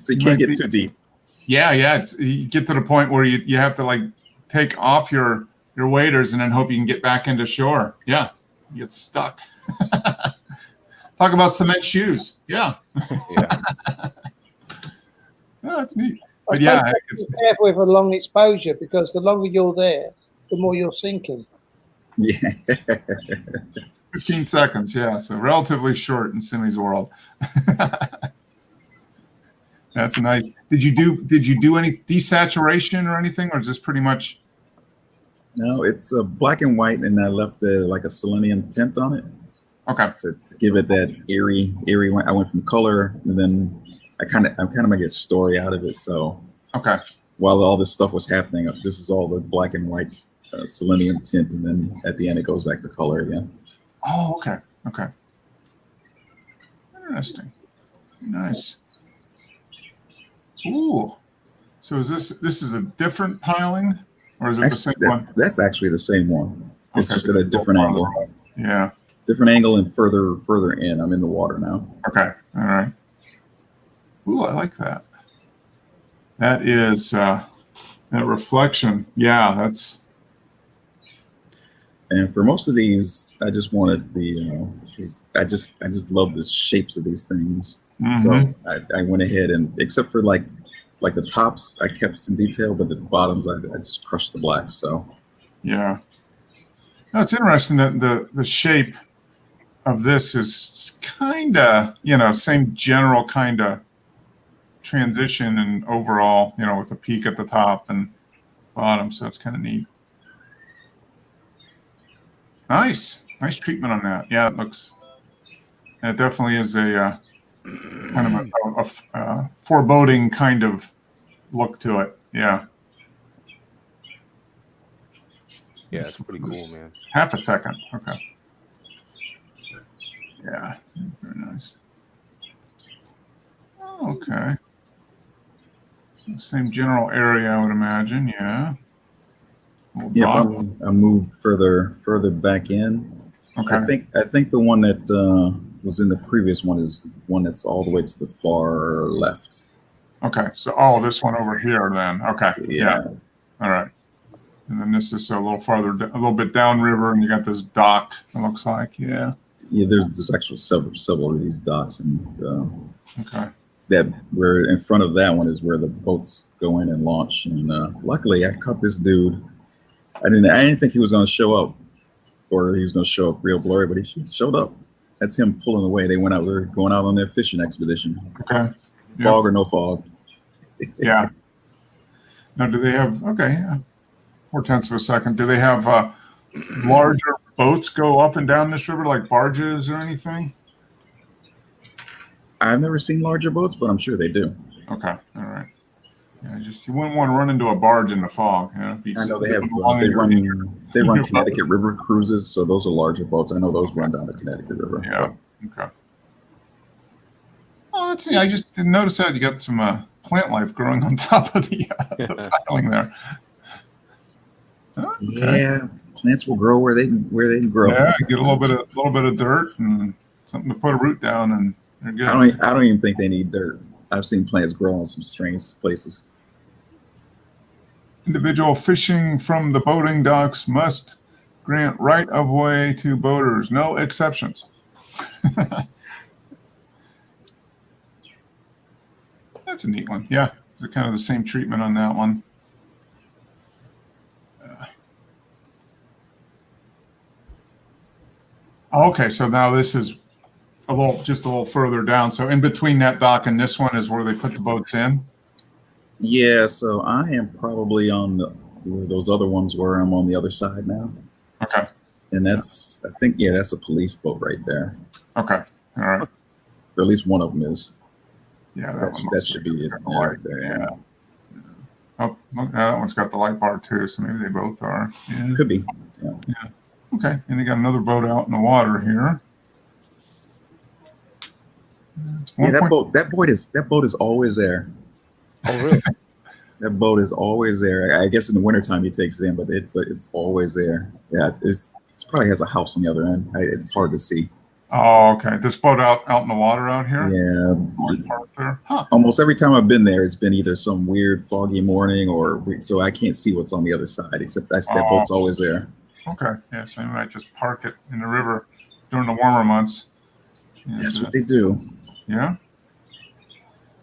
So you can't get too deep. Yeah. You get to the point where you have to like take off your waders and then hope you can get back into shore. Yeah, you get stuck. Talk about cement shoes. Yeah. Yeah. Oh, that's neat. But yeah, be careful with a long exposure because the longer you're there, the more you're sinking. Yeah. 15 seconds. Yeah, so relatively short in Simi's world. That's nice. Did you do any desaturation or anything, or is this pretty much? No, it's black and white, and I left like a selenium tint on it. Okay. To give it that eerie. I went from color, and then I'm kind of making a story out of it. So okay, while all this stuff was happening, this is all the black and white selenium tint, and then at the end it goes back to color again. Oh, okay. Interesting. Nice. Ooh. So is this is a different piling, or is it the same one? That's actually the same one. It's Okay. just at a different angle. Yeah. Different angle and further in. I'm in the water now. Okay. All right. Ooh, I like that. That is that reflection. Yeah, that's. And for most of these, I just wanted because I just love the shapes of these things. Mhm. So I went ahead and, except for like the tops, I kept some detail, but the bottoms, I just crushed the blacks. So Yeah. No, it's interesting that the shape of this is kind of, same general kind of transition and overall, with the peak at the top and bottom. So it's kind of neat. Nice treatment on that. Yeah, it definitely is a kind of a foreboding kind of look to it. Yeah. Yeah, it's pretty cool, man. Half a second. Okay. Yeah, very nice. Oh, okay. So same general area, I would imagine. Yeah. yeah, I moved further back in. Okay. I think the one that was in the previous one is the one that's all the way to the far left. Okay. So, this one over here then. Okay. Yeah. All right. And then this is a little farther, a little bit downriver, and you got this dock. It looks like, yeah. Yeah, there's actually several of these docks, and Okay. that where in front of that one is where the boats go in and launch. And luckily, I caught this dude. I didn't think he was going to show up, or he was going to show up real blurry, but he showed up. That's him pulling away. They went out. They were going out on their fishing expedition. Okay. Fog or no fog. Yeah. Now, do they have? Okay. Yeah. 4/10 of a second. Do they have larger boats go up and down this river, like barges or anything? I've never seen larger boats, but I'm sure they do. Okay. All right. Yeah, you wouldn't want to run into a barge in the fog. I know they have. They run Connecticut River cruises, so those are larger boats. I know those run down the Connecticut River. Yeah. Okay. Oh, that's neat. I just didn't notice that. You got some plant life growing on top of the piling there. Okay. Yeah, plants will grow where they can grow. Yeah, get a little bit of dirt and something to put a root down, and they're good. I don't even think they need dirt. I've seen plants grow in some strange places. Individual fishing from the boating docks must grant right of way to boaters. No exceptions. That's a neat one. Yeah, they're kind of the same treatment on that one. Okay, so now this is just a little further down. So in between that dock and this one is where they put the boats in. Yeah, so I am probably on where those other ones were. I'm on the other side now. Okay. And that's a police boat right there. Okay. All right. Or at least one of them is. Yeah, that should be it. Yeah, right there. Yeah. Oh, that one's got the light bar too, so maybe they both are. Yeah. Could be. Yeah. Okay, and they got another boat out in the water here. Yeah, that boat is always there. Oh, really? That boat is always there. I guess in the wintertime he takes it in, but it's always there. Yeah, it probably has a house on the other end. It's hard to see. Oh, okay. This boat out in the water out here? Yeah. Parked there? Huh. Almost every time I've been there, it's been either some weird foggy morning so I can't see what's on the other side, except that boat's always there. Okay. Yeah, so you might just park it in the river during the warmer months. And, That's what they do. Yeah.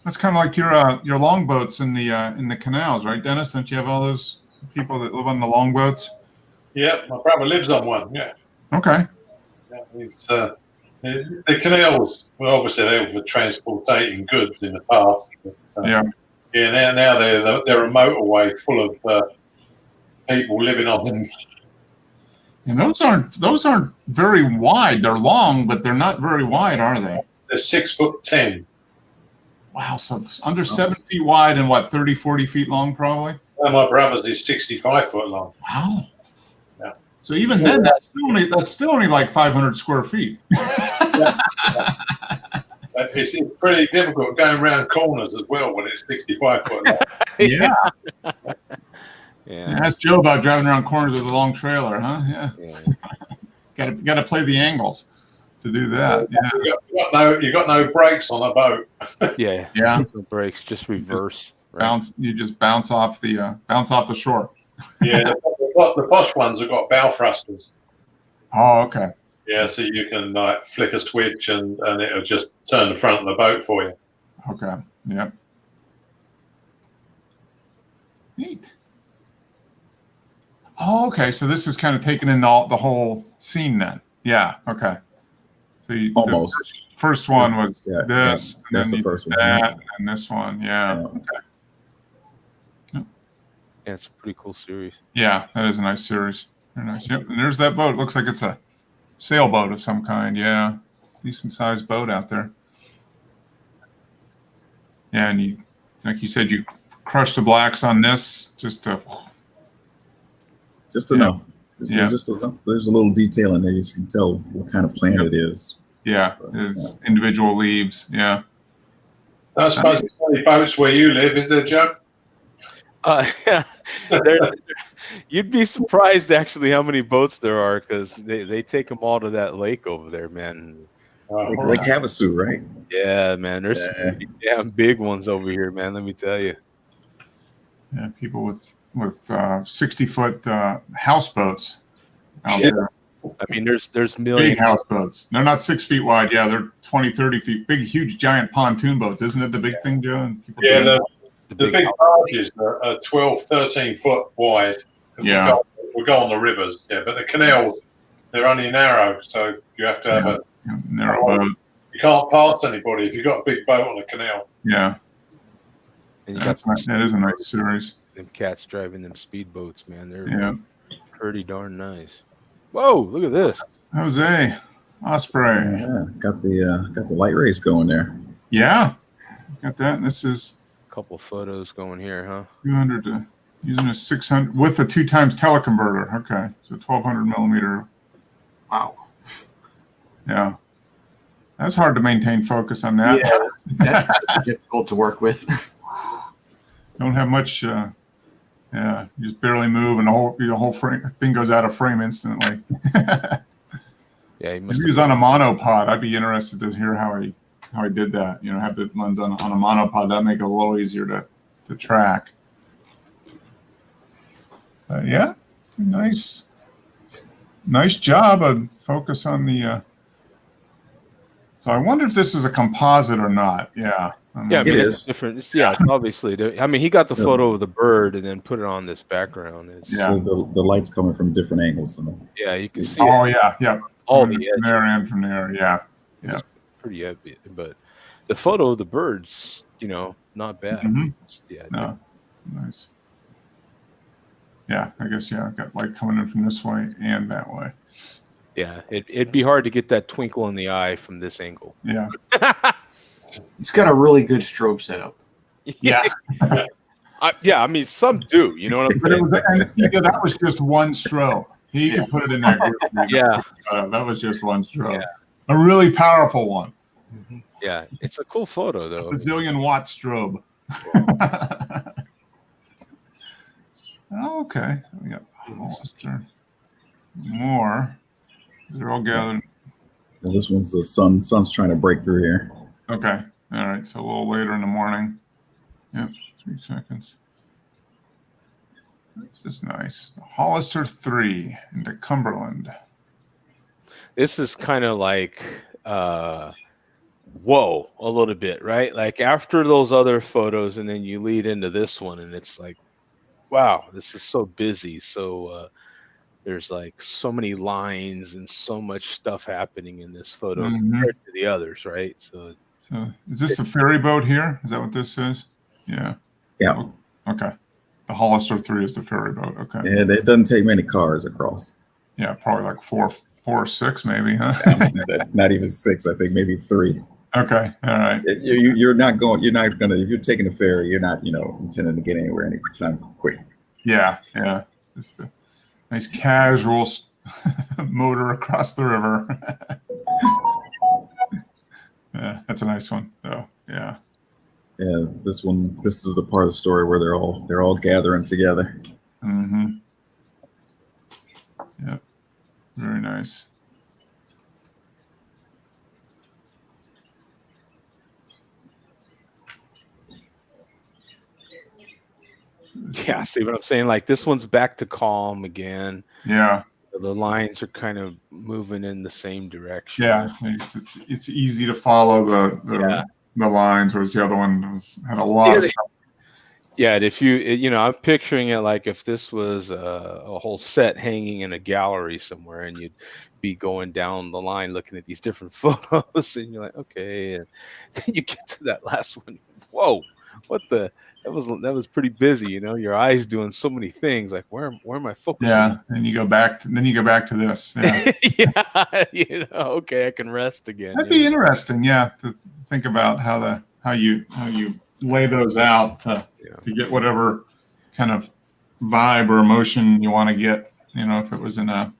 That's kind of like your longboats in the canals, right, Dennis? Don't you have all those people that live on the longboats? Yeah, my brother lives on one. Yeah. Okay. Yeah, it's the canals. Well, obviously they were for transporting goods in the past. But, Yeah. Yeah. Now they're a motorway full of people living on them. And those aren't very wide. They're long, but they're not very wide, are they? They're 6'10". Wow, so it's under 7 feet wide and what, 30, 40 feet long, probably? Well, my brother's is 65 foot long. Wow. Yeah. So even then, that's still only like 500 square feet. It's pretty difficult going around corners as well when it's 65 foot long. Yeah. Yeah. Ask Joe about driving around corners with a long trailer, huh? Yeah. Got to play the angles to do that. Yeah. You got no brakes on a boat. Yeah. Yeah. No brakes, just reverse. Right? You just bounce off the shore. Yeah. The posh ones have got bow thrusters. Oh, okay. Yeah, so you can like flick a switch and it'll just turn the front of the boat for you. Okay. Yep. Neat. Oh, okay. So this is kind of taking in the whole scene then. Yeah. Okay. So Almost. The first one was Yeah, this. yeah, that's the first one. That, and this one. Yeah. Okay. Yeah, it's a pretty cool series. Yeah, that is a nice series. Very nice. Yep. And there's that boat. Looks like it's a sailboat of some kind. Yeah. Decent sized boat out there. Yeah, and like you said, you crushed the blacks on this just to. Just enough. Yeah. There's just enough. There's a little detail in there. You can tell what kind of plant it is. Yeah, it's individual leaves. Yeah. I suppose it's only boats where you live, is there, Joe? Yeah. You'd be surprised actually how many boats there are because they take them all to that lake over there, man. Like Havasu, right? Yeah, man. There's some damn big ones over here, man. Let me tell you. Yeah, people with 60-foot houseboats out there. I mean, there's millions. Big houseboats. They're not 6 feet wide. Yeah, they're 20, 30 feet. Big, huge, giant pontoon boats. Isn't it the big thing, Joe? And people the big barges are 12, 13 foot wide. Yeah. We'll go on the rivers. Yeah, but the canals, they're only narrow, so you have to have a narrow boat. You can't pass anybody if you've got a big boat on a canal. Yeah. And you that is a nice series. Them cats driving them speedboats, man. They're pretty darn nice. Whoa, look at this. Jose Osprey. Yeah, got the light race going there. Yeah. Got that. And this is a couple photos going here, huh? 200 to using a 600 with a 2x teleconverter. Okay. So 1200 millimeter. Wow. Yeah. That's hard to maintain focus on that. Yeah, that's difficult to work with. Don't have much. Yeah, you just barely move, and the whole thing goes out of frame instantly. Yeah, if he was on a monopod, I'd be interested to hear how he did that. You know, have the lens on a monopod. That'd make it a little easier to track. Yeah, nice job of focus on the. So I wonder if this is a composite or not. Yeah. Yeah, I mean, it's different. It's obviously. I mean, he got the photo of the bird and then put it on this background. The light's coming from different angles. So. Yeah, you can see. Oh, yeah. All from there and from there. Yeah. It's pretty heavy, but the photo of the birds, not bad. Mm-hmm. Yeah. No. Nice. Yeah, I guess I've got light coming in from this way and that way. Yeah, it'd be hard to get that twinkle in the eye from this angle. Yeah. It's got a really good strobe setup. Yeah. I mean, some do. You know what I'm saying? That was just one strobe. He could put it in that group. Yeah. That was just one strobe. Yeah. A really powerful one. Mm-hmm. Yeah, it's a cool photo, though. A bazillion watt strobe. Okay. So we got more. They're all gathered. And this one's the sun's trying to break through here. Okay. All right. So a little later in the morning. Yep. 3 seconds. This is nice. The Hollister 3 into Cumberland. This is kind of like, whoa, a little bit, right? Like after those other photos, and then you lead into this one, and it's like, wow, this is so busy. So there's like so many lines and so much stuff happening in this photo compared to the others, right? So is this a ferry boat here? Is that what this is? Yeah. Yeah. Okay. The Hollister 3 is the ferry boat. Okay. And it doesn't take many cars across. Yeah, probably like four or six, maybe, huh? Not even 6. I think maybe 3. Okay. All right. You're not going to, if you're taking a ferry, you're not, intending to get anywhere anytime quick. Yeah. Yeah. Just a nice casual motor across the river. Yeah, that's a nice one. Oh, yeah. Yeah, this is the part of the story where they're all gathering together. Mm-hmm. Yep. Very nice. yeah, see what I'm saying? Like this one's back to calm again. Yeah. The lines are kind of moving in the same direction. Yeah, it's easy to follow the lines, whereas the other one had a lot of stuff. Yeah, and if I'm picturing it like if this was a whole set hanging in a gallery somewhere, and you'd be going down the line looking at these different photos, and you're like, okay, and then you get to that last one. Whoa, what the? That was pretty busy, your eyes doing so many things. Like where am I focusing? Yeah, and you go back to this. Yeah, yeah, okay, I can rest again. That'd be interesting, yeah, to think about how you lay those out to get whatever kind of vibe or emotion you want to get. If it was in a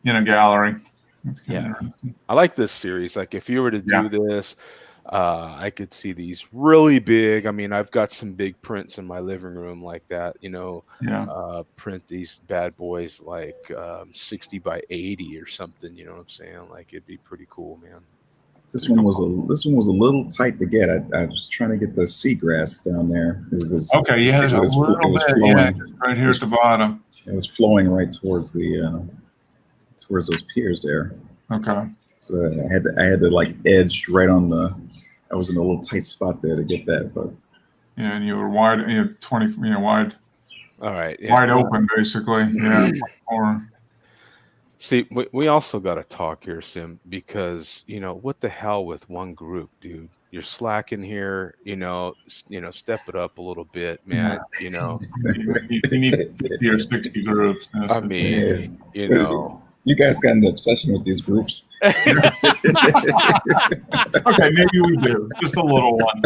gallery. That's kind of interesting. I like this series. Like if you were to do this. I could see these really big. I mean, I've got some big prints in my living room like that, print these bad boys like 60 by 80 or something, you know what I'm saying? Like it'd be pretty cool, man. This one was a little tight to get. I was trying to get the seagrass down there. It was okay. Yeah, there's a little bit. Flowing, yeah, just right here at the bottom. It was flowing right towards towards those piers there. Okay. So I had to like edge right on I was in a little tight spot there to get that, but yeah, and you were wide, 20, wide. All right. Yeah. Wide open, basically. Yeah. See, we also got to talk here, Sim, because what the hell with one group, dude? You're slacking here. Step it up a little bit, man. You need 50 or 60 groups. I mean, You guys got an obsession with these groups. Okay, maybe we do. Just a little one.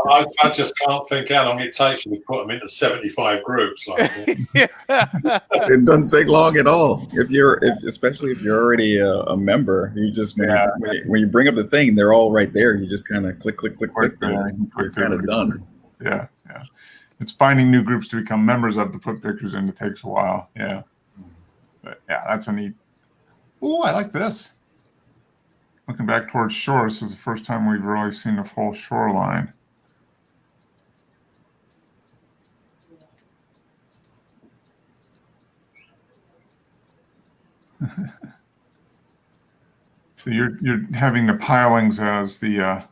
I just can't think how long it takes you to put them into 75 groups. It doesn't take long at all. Especially if you're already a member, you just when you bring up the thing, they're all right there. You just kind of click, and you're kind of done. Yeah. It's finding new groups to become members of to put pictures in. It takes a while. Yeah. But yeah, that's a neat. Oh, I like this. Looking back towards shore, this is the first time we've really seen the full shoreline. So you're having the pilings as the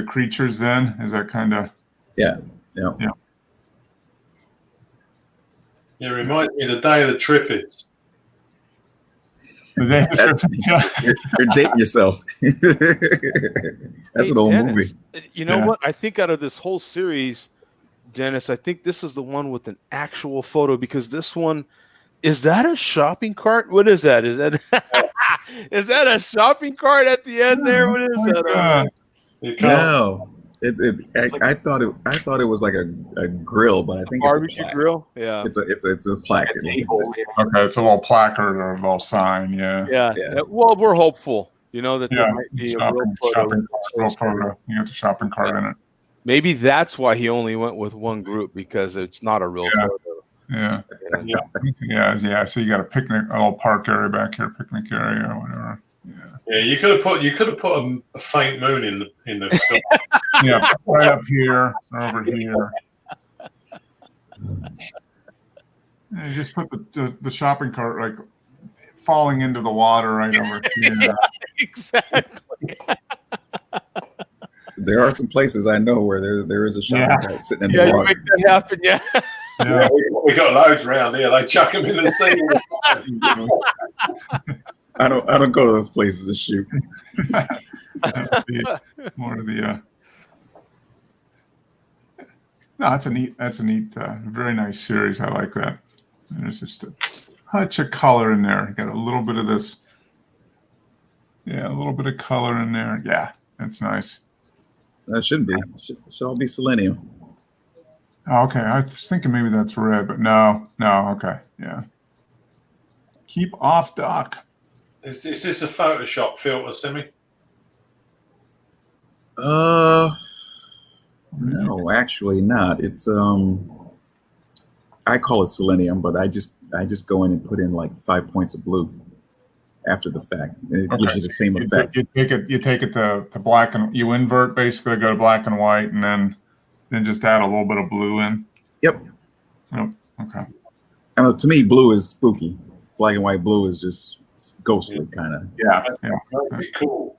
creatures then? Is that kind of? Yeah. It reminds me of the Day of the Triffids. You're dating yourself. That's an old Dennis, movie. You know what? I think out of this whole series, Dennis, I think this is the one with an actual photo, because this one, is that a shopping cart? What is that? Is that a shopping cart at the end there? What is that? No. I thought it was like a grill, but I think barbecue it's a grill. Yeah, it's a plaque. Okay, it's a little placard or a little sign. Yeah. Well, we're hopeful. That there might be a real photo. You got the shopping cart in it. Maybe that's why he only went with one group, because it's not a real photo. Yeah. So you got a little park area back here, picnic area or whatever. Yeah. Yeah, you could have put a faint moon in the sky. Yeah, right up here or over here. And you just put the shopping cart like falling into the water right over here. Exactly. There are some places I know where there is a shopping cart sitting in Yeah, the you water. make that happen. Yeah. Yeah. We got loads around here. They chuck them in the sea. I don't go to those places to shoot. That would be more of the. No, that's a neat, very nice series. I like that. There's just a touch of color in there. Got a little bit of this. Yeah, a little bit of color in there. Yeah, that's nice. That shouldn't be. It should all be selenium. Oh, okay, I was thinking maybe that's red, but no. Okay, yeah. Keep off dock. Is this a Photoshop filter, Simi? No, actually not. It's I call it selenium, but I just go in and put in like 5 points of blue after the fact. And it gives you the same effect. You take it to black, and you invert, basically go to black and white, and then just add a little bit of blue in. Yep. Okay. To me, blue is spooky. Black and white blue is just ghostly kind of. Yeah. That'd be cool.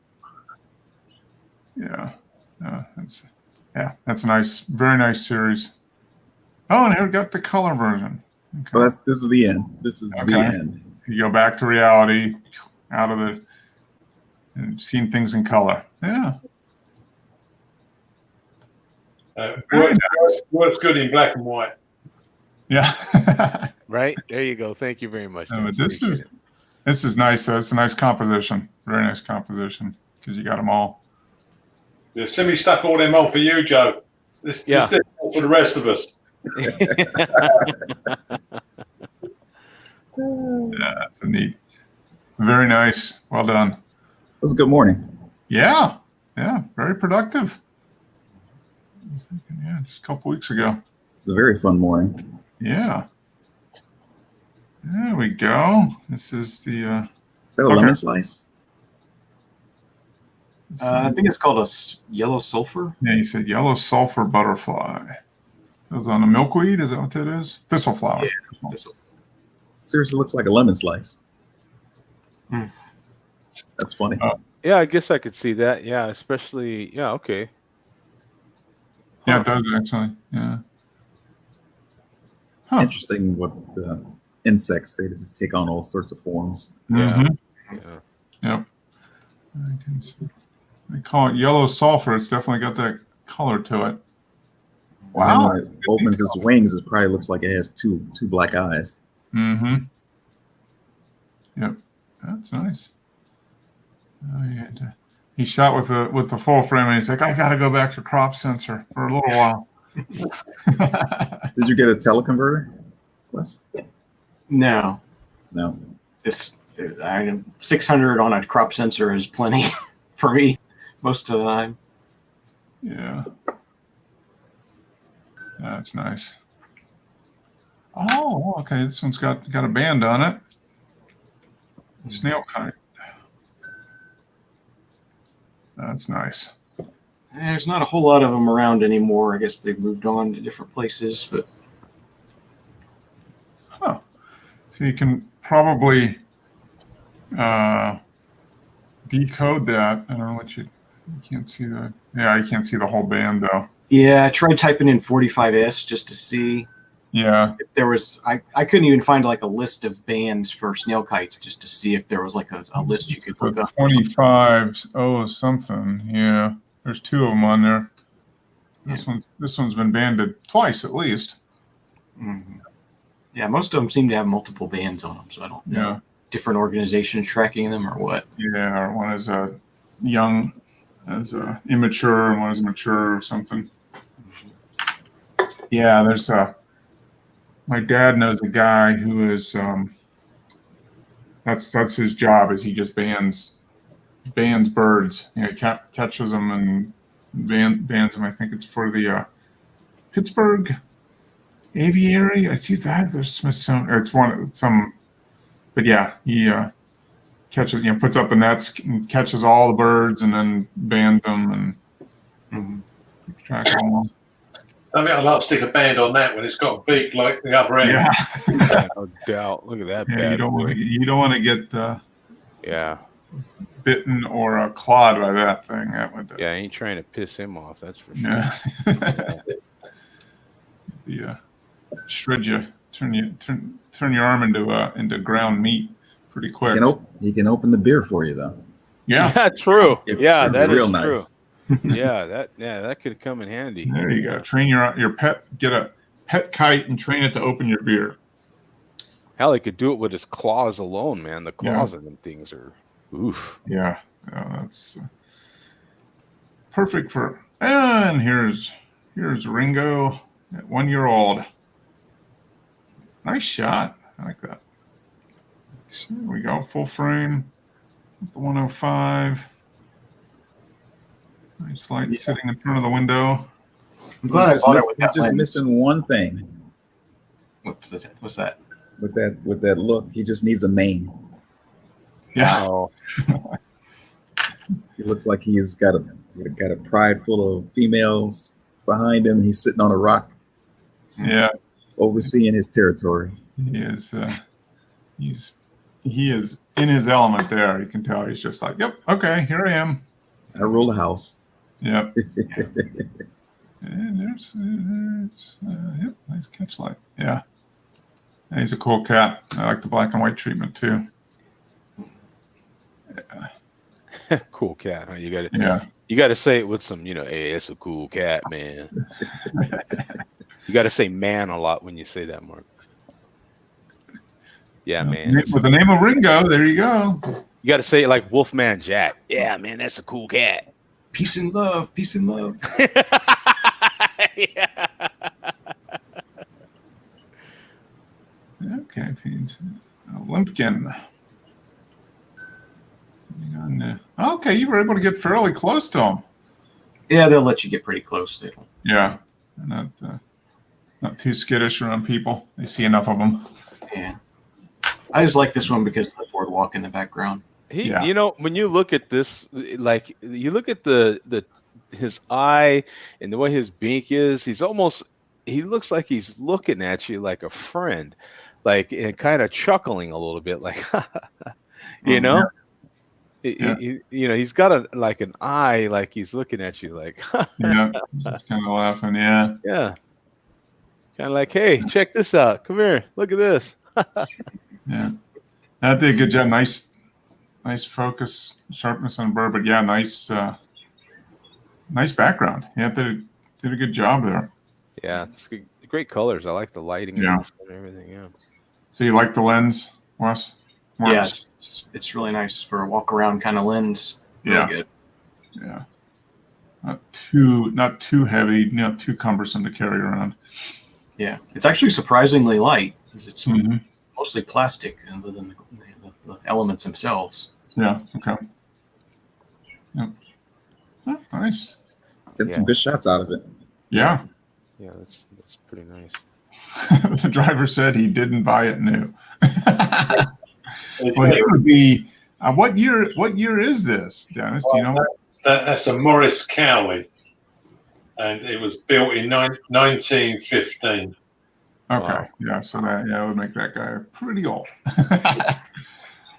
Yeah. That's a nice, very nice series. Oh, and here we got the color version. Okay. Well, this is the end. This is the end. You go back to reality, out of and seeing things in color. Yeah. Works good in black and white. Yeah. Right. There you go. Thank you very much. No, but this is nice. It's a nice composition. Very nice composition because you got them all. Yeah, Simi stuck all them on for you, Joe. This for the rest of us. Yeah, that's a neat. Very nice. Well done. It was a good morning. Yeah. Very productive. I was thinking, just a couple weeks ago. It was a very fun morning. Yeah. There we go. This is the. Is that a lemon slice? I think it's called a yellow sulfur. Yeah, you said yellow sulfur butterfly. That was on a milkweed. Is that what that is? Thistle flower. Yeah, thistle. Seriously looks like a lemon slice. Mm. That's funny. Yeah, I guess I could see that. Yeah, especially. Yeah. Okay. Yeah, it does actually. Yeah. Huh. Interesting what insects, they just take on all sorts of forms. Mhm. Yeah. Yep. I can see. They call it yellow sulfur. It's definitely got that color to it. Wow. And when it opens its wings, it probably looks like it has two black eyes. Mm-hmm. Yep. That's nice. Oh, yeah. He shot with the full frame, and he's like, I got to go back to crop sensor for a little while. Did you get a teleconverter, Wes? No. This 600 on a crop sensor is plenty for me most of the time. Yeah. That's nice. Oh, okay. This one's got a band on it. Snail kite. That's nice. There's not a whole lot of them around anymore. I guess they've moved on to different places, but So you can probably decode that. I don't know what you can't see that. Yeah, you can't see the whole band though. yeah, I tried typing in 45S just to see Yeah. if there was. I couldn't even find like a list of bands for snail kites just to see if there was like a list you could look up. 25s. Oh, something. Yeah. There's two of them on there. This one's been banded twice at least. Mhm. Yeah, most of them seem to have multiple bands on them, so I don't know. Yeah. Different organizations tracking them or what. Yeah. One is a young, as a immature, and one is mature or something. Yeah. There's my dad knows a guy who is that's his job, is he just bands birds. You know, he catches them and bands them. I think it's for the Pittsburgh Aviary. I see that there's Smithsonian. It's some, but yeah, he catches, puts up the nets and catches all the birds and then bands them and keeps track of them all. I mean, I'd like to stick a band on that when it's got a beak like the other end. Yeah. Yeah, no doubt. Look at that. Yeah, bad you don't boy. want to get Yeah. bitten or clawed by that thing. That would. Yeah, I ain't trying to piss him off. That's for sure. Yeah. Yeah. Shred you, turn your arm into ground meat pretty quick. He can open the beer for you though. Yeah. Yeah, true. If Yeah, it's that is real true. nice. That could come in handy. There you go. Train your pet. Get a pet kite and train it to open your beer. Hell, he could do it with his claws alone, man. The claws on them things are oof. Yeah. That's perfect for. And here's Ringo at 1 year old. Nice shot. I like that. So here we go. Full frame with the 105. Nice light sitting in front of the window. I'm glad I bought it with He's that just lens. missing one thing. What's that? With that look, he just needs a mane. Yeah. Oh, He looks like he's got a pride full of females behind him. He's sitting on a rock, Yeah. overseeing his territory. He is. He is in his element there. You can tell he's just like, yep, okay, here I am. I rule the house. Yep. And there's yep, nice catch light. Yeah. And he's a cool cat. I like the black and white treatment too. cool cat. Huh? You Yeah. got to say it with some, hey, it's a cool cat, man. You got to say man a lot when you say that, Mark. Yeah, man. With the name of Ringo, there you go. You got to say it like Wolfman Jack. Yeah, man, that's a cool cat. Peace and love. Peace and love. Yeah. Okay, Limpkin. Okay, you were able to get fairly close to him. Yeah, they'll let you get pretty close. They don't. Yeah, not too skittish around people. They see enough of them. Yeah. I just like this one because of the boardwalk in the background. Yeah. When you look at this, like you look at his eye and the way his beak is, he looks like he's looking at you like a friend, like and kind of chuckling a little bit, like you know. Yeah. He's got an eye like he's looking at you like Yeah, just kind of laughing. Yeah. yeah, kind of like, hey, check this out, come here, look at this. Yeah, that did a good job. Nice focus, sharpness on bird, but yeah, nice background. Yeah, did a good job there. Yeah, it's good, great colors. I like the lighting Yeah. and everything. Yeah. So you like the lens, Wes? Yeah, it's really nice for a walk around kind of lens. Really Yeah. good. Yeah. Not too heavy, not too cumbersome to carry around. Yeah, it's actually surprisingly light. 'Cause it's Mhm. mostly plastic other than the elements themselves. Yeah. Okay. Yep. Oh, nice. Get some good shots out of it. Yeah. Yeah, that's pretty nice. The driver said he didn't buy it new. Well, he would be. What year is this, Dennis? Do you know? That's a Morris Cowley, and it was built in 1915. Okay. Wow. Yeah. So that would make that guy pretty old.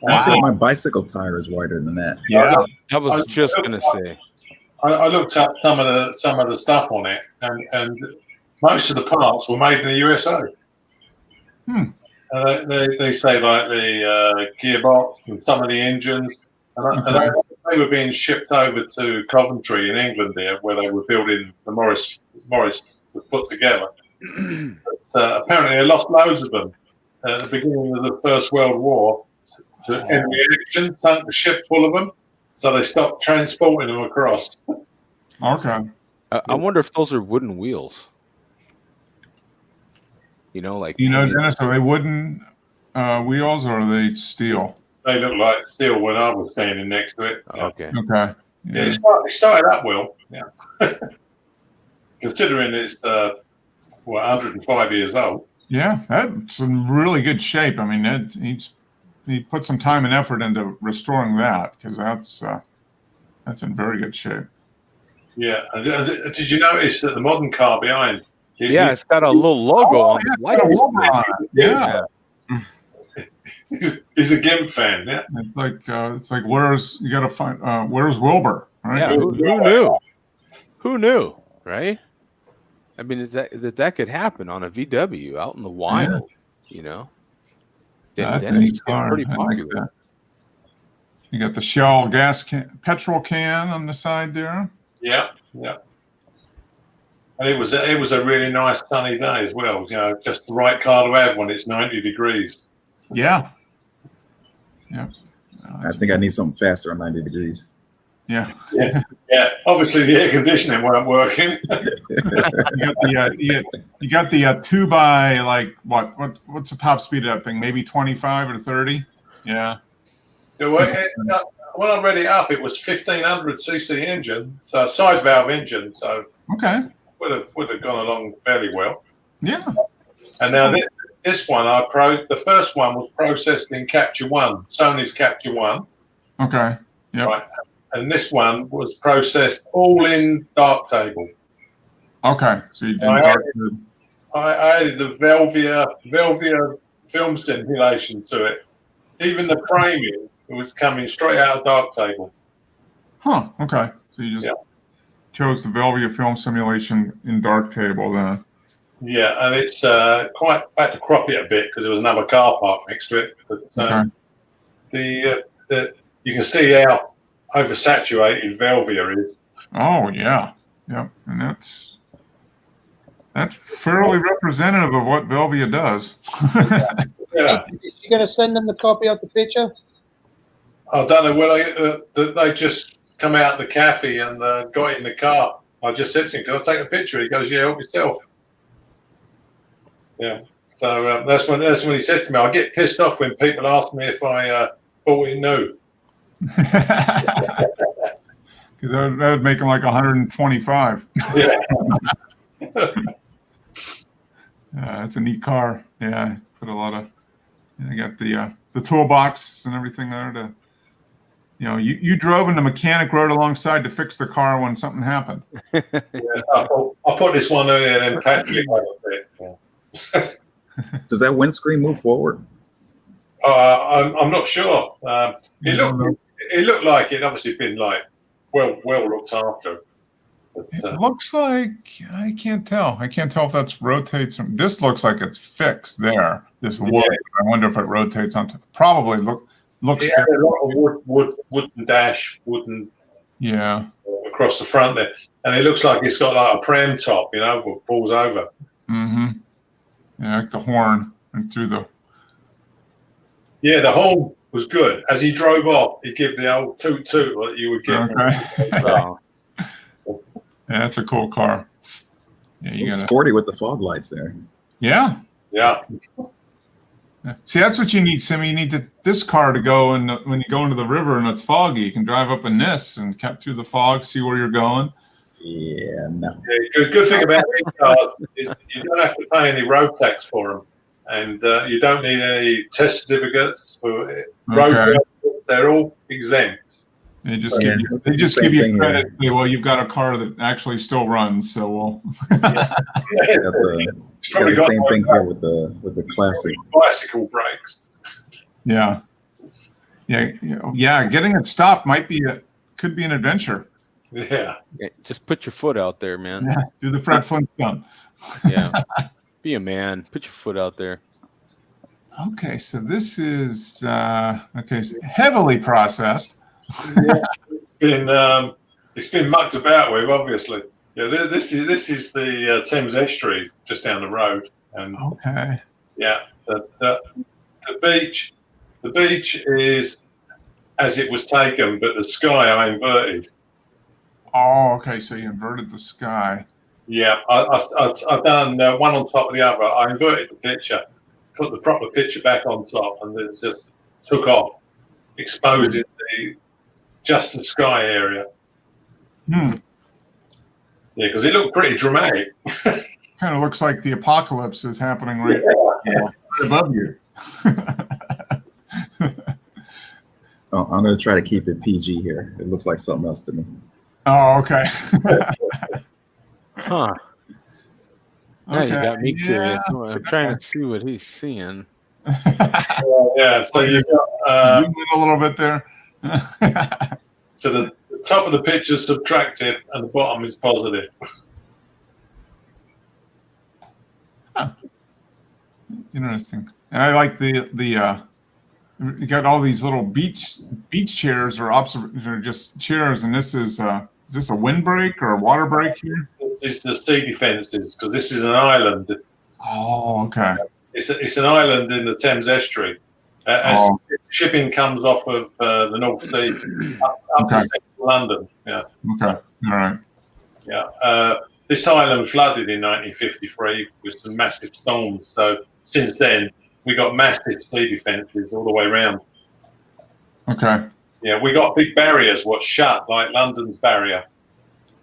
I think my bicycle tire is wider than that. Yeah. I was just gonna say. I looked up some of the stuff on it, and most of the parts were made in the USA. They say like the gearbox and some of the engines, and they were being shipped over to Coventry in England here, where they were building the Morris was put together. But, apparently, they lost loads of them at the beginning of the First World War. To end the action, sunk the ship full of them, so they stopped transporting them across. Okay. I wonder if those are wooden wheels. Like Dennis, are they wooden wheels or are they steel? They look like steel when I was standing next to it. Okay. Okay. Yeah, it started up well. Yeah. Considering it's 105 years old. Yeah, that's in really good shape. I mean, need to put some time and effort into restoring that, because that's in very good shape. Yeah. And did you notice that the modern car behind? Yeah, it's got a little logo on the Got a logo license plate. on it. Yeah. He's a GIMP fan. Yeah. It's like where's you got to find where's Wilbur? Right? Yeah, who knew? Who knew, right? I mean, that could happen on a VW out in the wild, you know? That's Then a it's neat car. pretty I like popular. that. You got the Shell petrol can on the side there. Yeah. Yeah. And it was a really nice sunny day as well. You know, just the right car to have when it's 90 degrees. Yeah. Yep. I think I need something faster on 90 degrees. Yeah. Yeah. Obviously, the air conditioning weren't working. You got the 2x, like what's the top speed of that thing? Maybe 25 or 30. Yeah. When I read it up, it was 1500cc engine, so side valve engine. So Okay. would have gone along fairly well. Yeah. And now this one, the first one was processed in Capture One, Sony's Capture One. Okay. Yep. Right. And this one was processed all in Darktable. Okay. So you did I I added the Velvia film simulation to it. Even the framing was coming straight out of Darktable. Huh. Okay. So you just chose the Velvia film simulation in Darktable then. Yeah, and it's quite. I had to crop it a bit because there was another car park next to it. But the you can see how oversaturated Velvia is. Oh yeah. Yep. And that's fairly representative of what Velvia does. Yeah, You going to send them the copy of the picture? I don't know when they just come out of the cafe and got it in the car. I just said to him, "Can I take a picture?" He goes, "Yeah, help yourself." Yeah. So that's when he said to me, "I get pissed off when people ask me if I bought it new." Because that would make them like 125. Yeah. It's a neat car. Yeah, put a lot of. You got the toolbox and everything there to. You drove and the mechanic rode alongside to fix the car when something happened. Yeah, I'll put this one in and patch it a little bit. Yeah. Does that windscreen move forward? I'm not sure. It looked like it obviously been like well looked after. But, It looks like I can't tell. I can't tell if that's rotates. This looks like it's fixed there. This wood. Yeah. I wonder if it rotates onto. Probably looks. it had a lot of wooden dash, Yeah. across the front there, and it looks like it's got like a pram top, that pulls over. Mm-hmm. Yeah, like the horn and through the. Yeah, the horn was good. As he drove off, he'd give the old toot toot that you would give. Okay. So, Yeah, that's a cool car. Yeah, you It's gotta. sporty with the fog lights there. Yeah. Yeah, See, that's what you need, Simmy. You need this car to go, and when you go into the river and it's foggy, you can drive up in this and cut through the fog, see where you're going. Yeah, no. good thing about these cars is you don't have to pay any road tax for them, and you don't need any test certificates for road Okay. tax. They're all exempt. They just So, give yeah, you, this they is just the give same you thing credit. Say, well, you've got a car that actually still runs, so we'll. Got the, It's got probably the got same thing here with the classic. bicycle brakes. Yeah. Yeah. Getting it stopped could be an adventure. Yeah. just put your foot out there, man. Yeah. Do the Fred Flintstone. Yeah. Be a man. Put your foot out there. Okay, so this is so heavily processed. It's been mucked about with, obviously. Yeah, this is the Thames Estuary just down the road, and Okay. yeah, the beach is as it was taken, but the sky I inverted. Oh, okay. So you inverted the sky. Yeah, I've done one on top of the other. I inverted the picture, put the proper picture back on top, and then just took off, exposing just the sky area. Hmm. Yeah, because it looked pretty dramatic. Kind of looks like the apocalypse is happening right above you. Oh, I'm going to try to keep it PG here. It looks like something else to me. Oh, okay. Huh. Now you Okay, got me curious. yeah. I'm trying to see what he's seeing. Yeah, so you've got Zoom in a little bit there. so the top of the picture is subtractive and the bottom is positive. Interesting. And I like the you got all these little beach chairs or just chairs, and this is this a windbreak or a water break here? It's the sea defences because this is an island. Oh, okay. It's an island in the Thames estuary. As shipping comes off of the North Sea up Okay. to London. Yeah. Okay. All right. Yeah. This island flooded in 1953 with some massive storms. So since then, we got massive sea defences all the way around. Okay. Yeah, we got big barriers, what's shut, like London's barrier.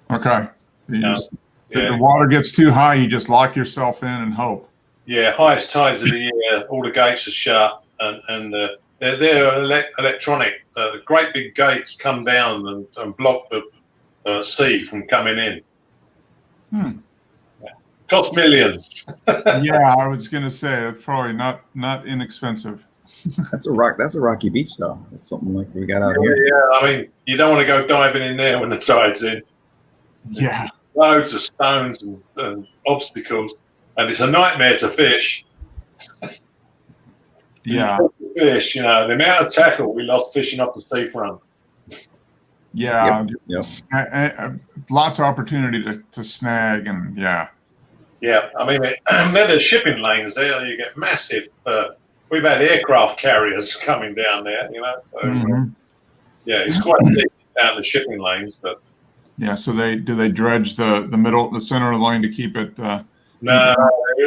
Okay. Yeah. If the water gets too high, you just lock yourself in and hope. Yeah, highest tides of the year, all the gates are shut, and they're electronic. The great big gates come down and block the sea from coming in. Hmm. Yeah. Cost millions. Yeah, I was gonna say it's probably not inexpensive. That's a rocky beach though. That's something like we got out here. Yeah, I mean, you don't want to go diving in there when the tide's in. Yeah. Loads of stones and obstacles, and it's a nightmare to fish. Yeah. Fish, the amount of tackle we lost fishing off the seafront. Yeah. Yep. Lots of opportunity to snag and yeah. Yeah, I mean, there's shipping lanes there. You get massive. We've had aircraft carriers coming down there, So yeah, it's quite deep down the shipping lanes, but yeah. So do they dredge the center of the line to keep it? no,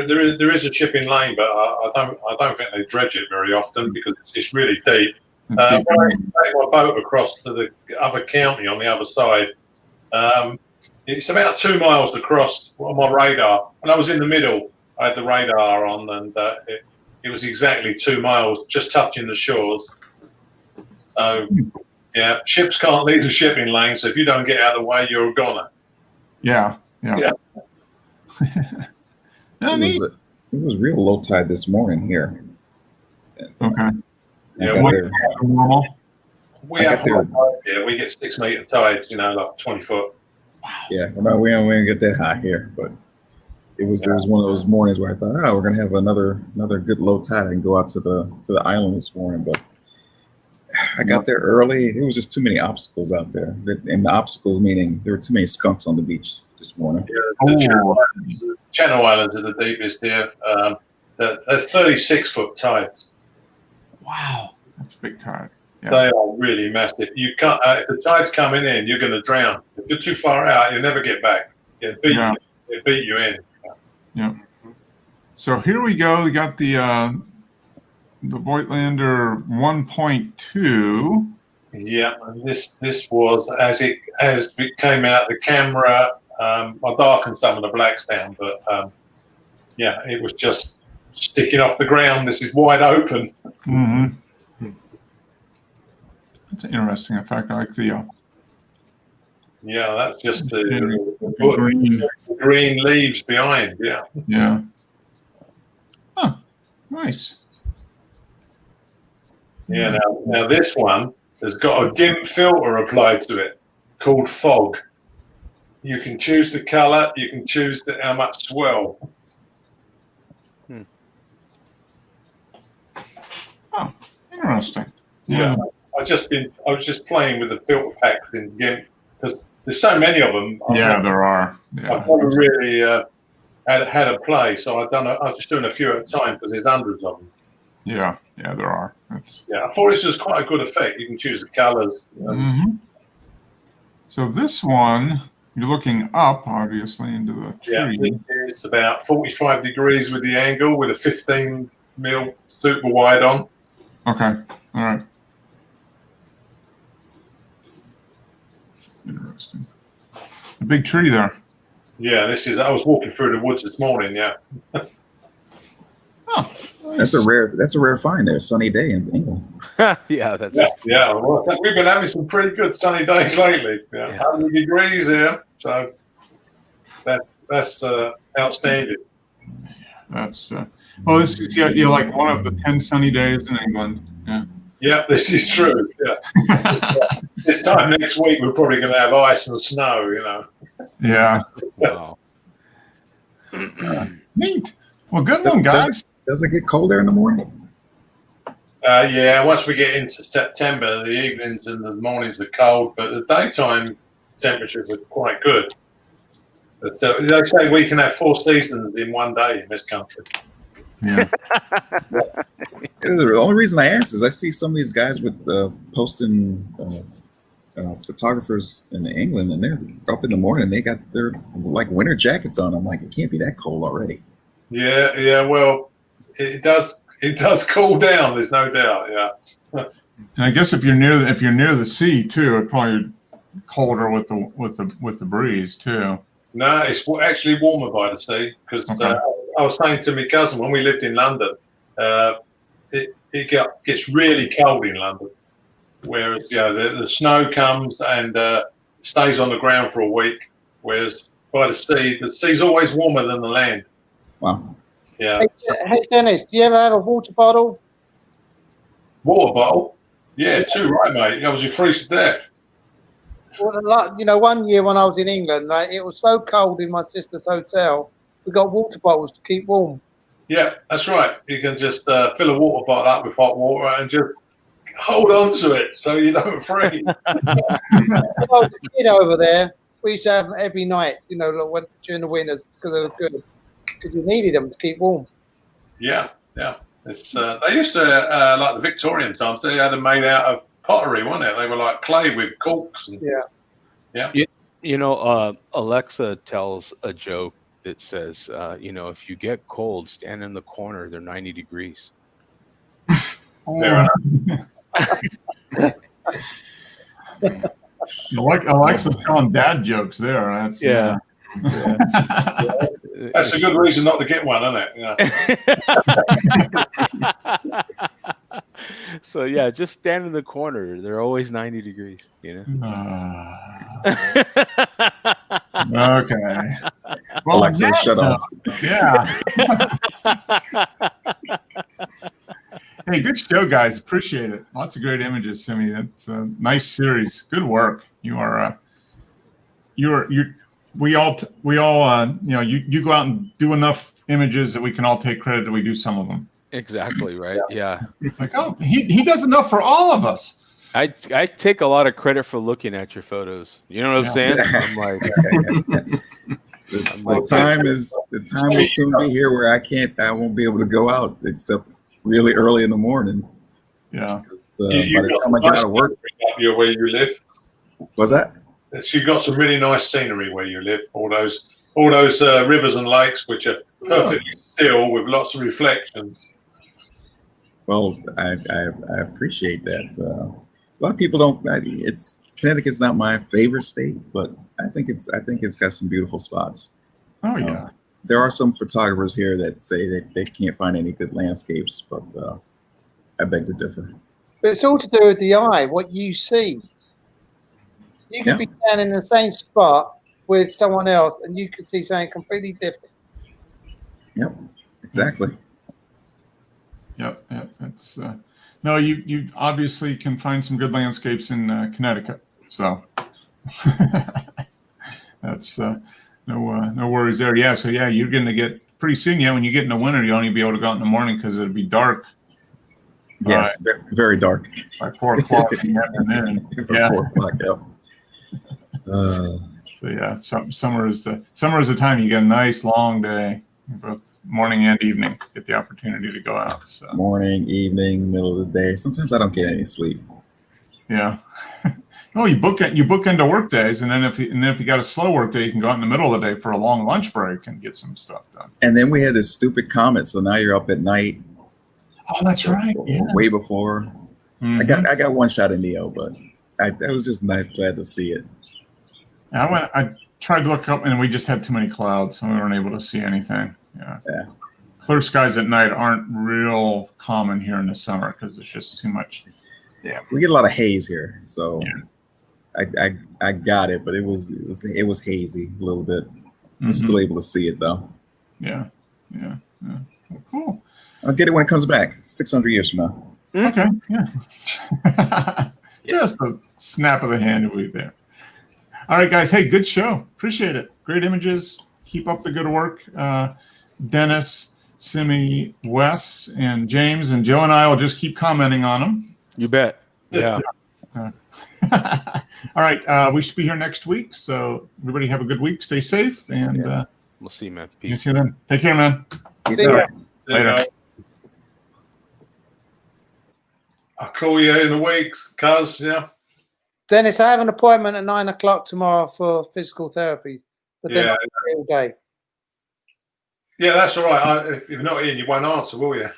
there is a shipping lane, but I don't think they dredge it very often because it's really deep. When I take my boat across to the other county on the other side, it's about 2 miles across on my radar. And I was in the middle. I had the radar on, and it was exactly 2 miles, just touching the shores. So, yeah, ships can't leave the shipping lane. So if you don't get out of the way, you're a goner. Yeah. It was real low tide this morning here. Okay. Yeah, normal. we have high tides here. We get 6 meter tides, like 20 foot. Yeah, we don't get that high here, but it was one of those mornings where I thought, we're gonna have another good low tide and go out to the island this morning. But I got there early. There was just too many obstacles out there, and the obstacles meaning there were too many skunks on the beach this morning. Yeah, the Channel Islands are the deepest here. They're 36-foot tides. Wow, that's a big tide. Yeah. They are really massive. You can't. If the tide's coming in, you're going to drown. If you're too far out, you'll never get back. It'll beat you in. Yeah. So here we go. We got the Voigtlander 1.2. Yeah, and this was as it came out the camera. I darkened some of the blacks down, but yeah, it was just sticking off the ground. This is wide open. Mm-hmm. That's an interesting effect. I like the yeah, that's just the green leaves behind. Yeah. Yeah. Huh. Nice. Yeah. Now this one has got a GIMP filter applied to it called Fog. You can choose the color. You can choose how much swell. Oh, interesting. Yeah. I was just playing with the filter packs in GIMP because there's so many of them. Yeah, there are. Yeah. I've never really had a play, so I'm just doing a few at a time because there's hundreds of them. Yeah, there are. Yeah, I thought this was quite a good effect. You can choose the colors. Mm-hmm. So this one, you're looking up, obviously, into the tree. Yeah, it's about 45 degrees with the angle with a 15 mil super wide on. Okay, all right. Interesting. A big tree there. Yeah, I was walking through the woods this morning. Yeah. Oh, nice. That's a rare find there. Sunny day in England. Yeah, that's Yeah. Well, we've been having some pretty good sunny days lately. Yeah, Yeah. 100 degrees here, so that's outstanding. That's well, this is yeah, like one of the 10 sunny days in England. Yeah. Yeah, this is true. Yeah. This time next week, we're probably going to have ice and snow. Yeah. wow. Neat. Well, good one, guys. Does it get cold there in the morning? Yeah, once we get into September, the evenings and the mornings are cold, but the daytime temperatures are quite good. But they say we can have 4 seasons in one day in this country. Yeah. The only reason I ask is I see some of these guys with posting photographers in England, and they're up in the morning. They got their like winter jackets on. I'm like, it can't be that cold already. Yeah. Well, it does cool down. There's no doubt. Yeah. And I guess if you're near the sea too, it's probably colder with the breeze too. No, it's actually warmer by the sea because I was saying to my cousin when we lived in London, it gets really cold in London, whereas the snow comes and stays on the ground for a week, whereas by the sea's always warmer than the land. Wow. Yeah. Hey Dennis, do you ever have a water bottle? Water bottle? Yeah, too right, mate. I was you freeze to death. Well, one year when I was in England, it was so cold in my sister's hotel. We got water bottles to keep warm. Yeah, that's right. You can just fill a water bottle up with hot water and just hold on to it so you don't freeze. When I was a kid over there, we used to have them every night, during the winters because they were good. Because you needed them to keep warm. Yeah. It's they used to like the Victorian times. They had them made out of pottery, wasn't it? They were like clay with corks. And, Alexa tells a joke that says, if you get cold, stand in the corner. They're 90 degrees. Fair enough. Alexa's telling dad jokes there. That's Yeah. That's a good reason not to get one, isn't it? Yeah. So yeah, just stand in the corner. They're always 90 degrees. Okay. Well, Alexa, shut off. Yeah. Hey, good show, guys. Appreciate it. Lots of great images, Simi. That's a nice series. Good work. You are. We all. You go out and do enough images that we can all take credit that we do some of them. Exactly right. Yeah. Like, oh, he does enough for all of us. I take a lot of credit for looking at your photos. You know what I'm saying? I'm like, the time will soon be here where I won't be able to go out except really early in the morning. Yeah. By the time I get out of work. Where you live. What's that? So you've got some really nice scenery where you live. All those rivers and lakes, which are perfectly still with lots of reflections. Well, I appreciate that. A lot of people don't. Connecticut's not my favorite state, but I think it's got some beautiful spots. Oh yeah. There are some photographers here that say that they can't find any good landscapes, but I beg to differ. But it's all to do with the eye, what you see. You could be standing in the same spot with someone else, and you could see something completely different. Yep, exactly. Yep. It's no, you obviously can find some good landscapes in Connecticut, so that's no worries there. Yeah, so yeah, you're going to get pretty soon. Yeah, when you get in the winter, you'll only be able to go out in the morning because it'll be dark. Yes, very dark. By 4 o'clock in the afternoon. Yeah. 4 o'clock. Yep. So yeah, summer is the time you get a nice long day, both morning and evening. Get the opportunity to go out. So. Morning, evening, middle of the day. Sometimes I don't get any sleep. Yeah. Oh, you book into work days, and then if you got a slow work day, you can go out in the middle of the day for a long lunch break and get some stuff done. And then we had this stupid comet, so now you're up at night. Oh, that's right. Yeah. Way before. Mm-hmm. I got one shot of Neo, but it was just nice, glad to see it. I tried to look up, and we just had too many clouds, so we weren't able to see anything. Yeah. Clear skies at night aren't real common here in the summer because it's just too much We get a lot of haze here, so I got it, but it was hazy a little bit. I'm still able to see it though. Yeah. Well, cool. I'll get it when it comes back 600 years from now. Okay. Yeah. Just a snap of the hand will be there. All right, guys. Hey, good show. Appreciate it. Great images. Keep up the good work. Dennis, Simi, Wes, and James, and Joe and I will just keep commenting on them. You bet. Yeah. All right. We should be here next week. So everybody have a good week. Stay safe. And We'll see you, man. see Peace. you then. Take care, man. Peace See ya. out. Later. I'll call you in a week, cuz, yeah. Dennis, I have an appointment at 9 o'clock tomorrow for physical therapy. But then Yeah. I'm free all day. Yeah, that's all right. If you're not in, you won't answer, will you?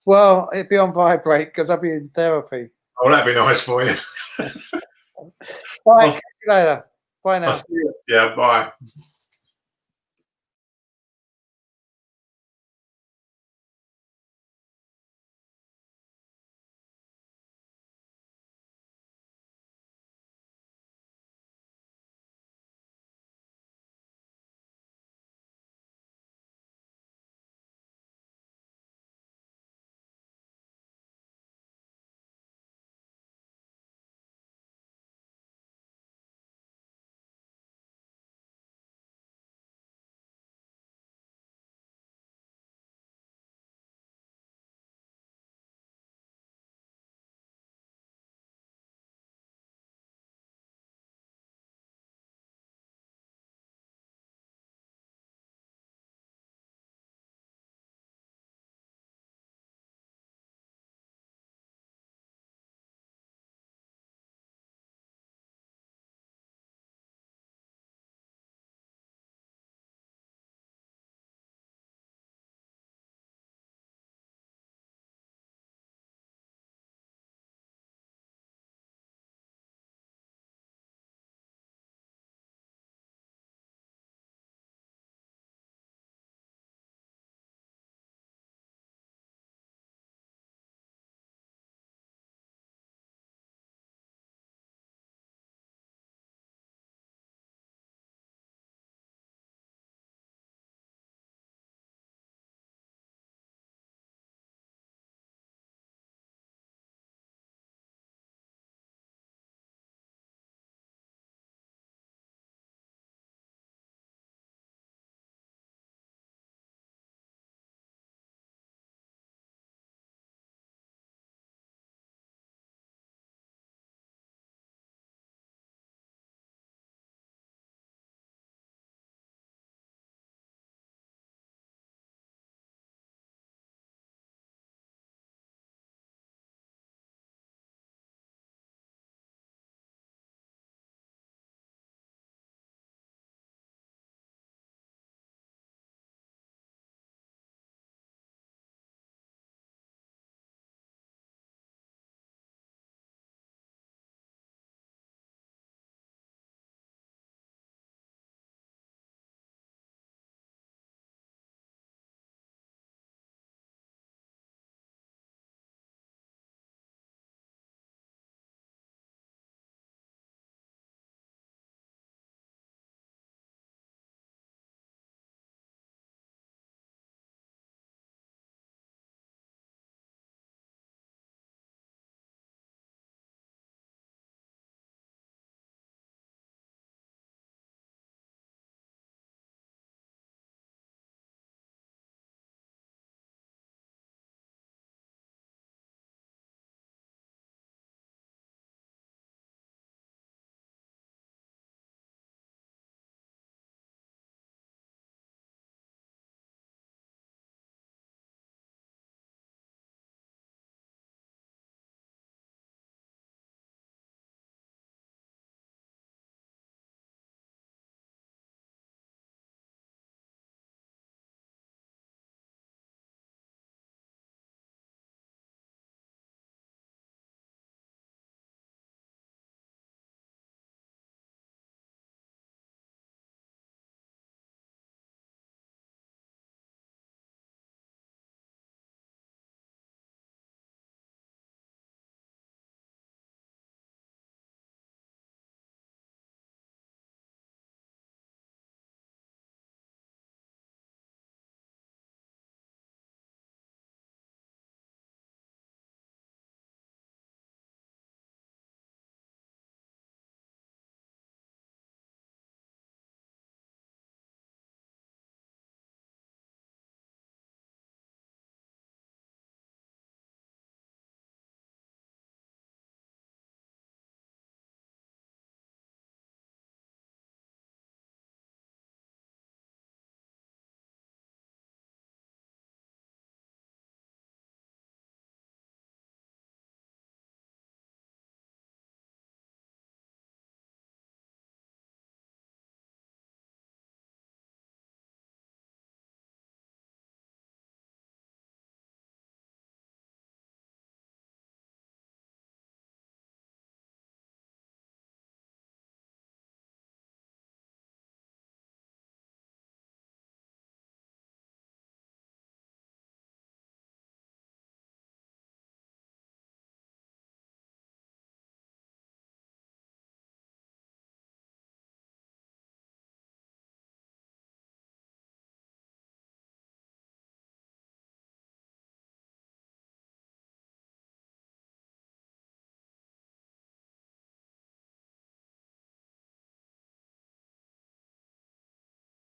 Well, it'd be on vibrate because I'll be in therapy. Oh, that'd be nice for you. All right, catch you later. Bye now. I'll see you. Yeah, bye.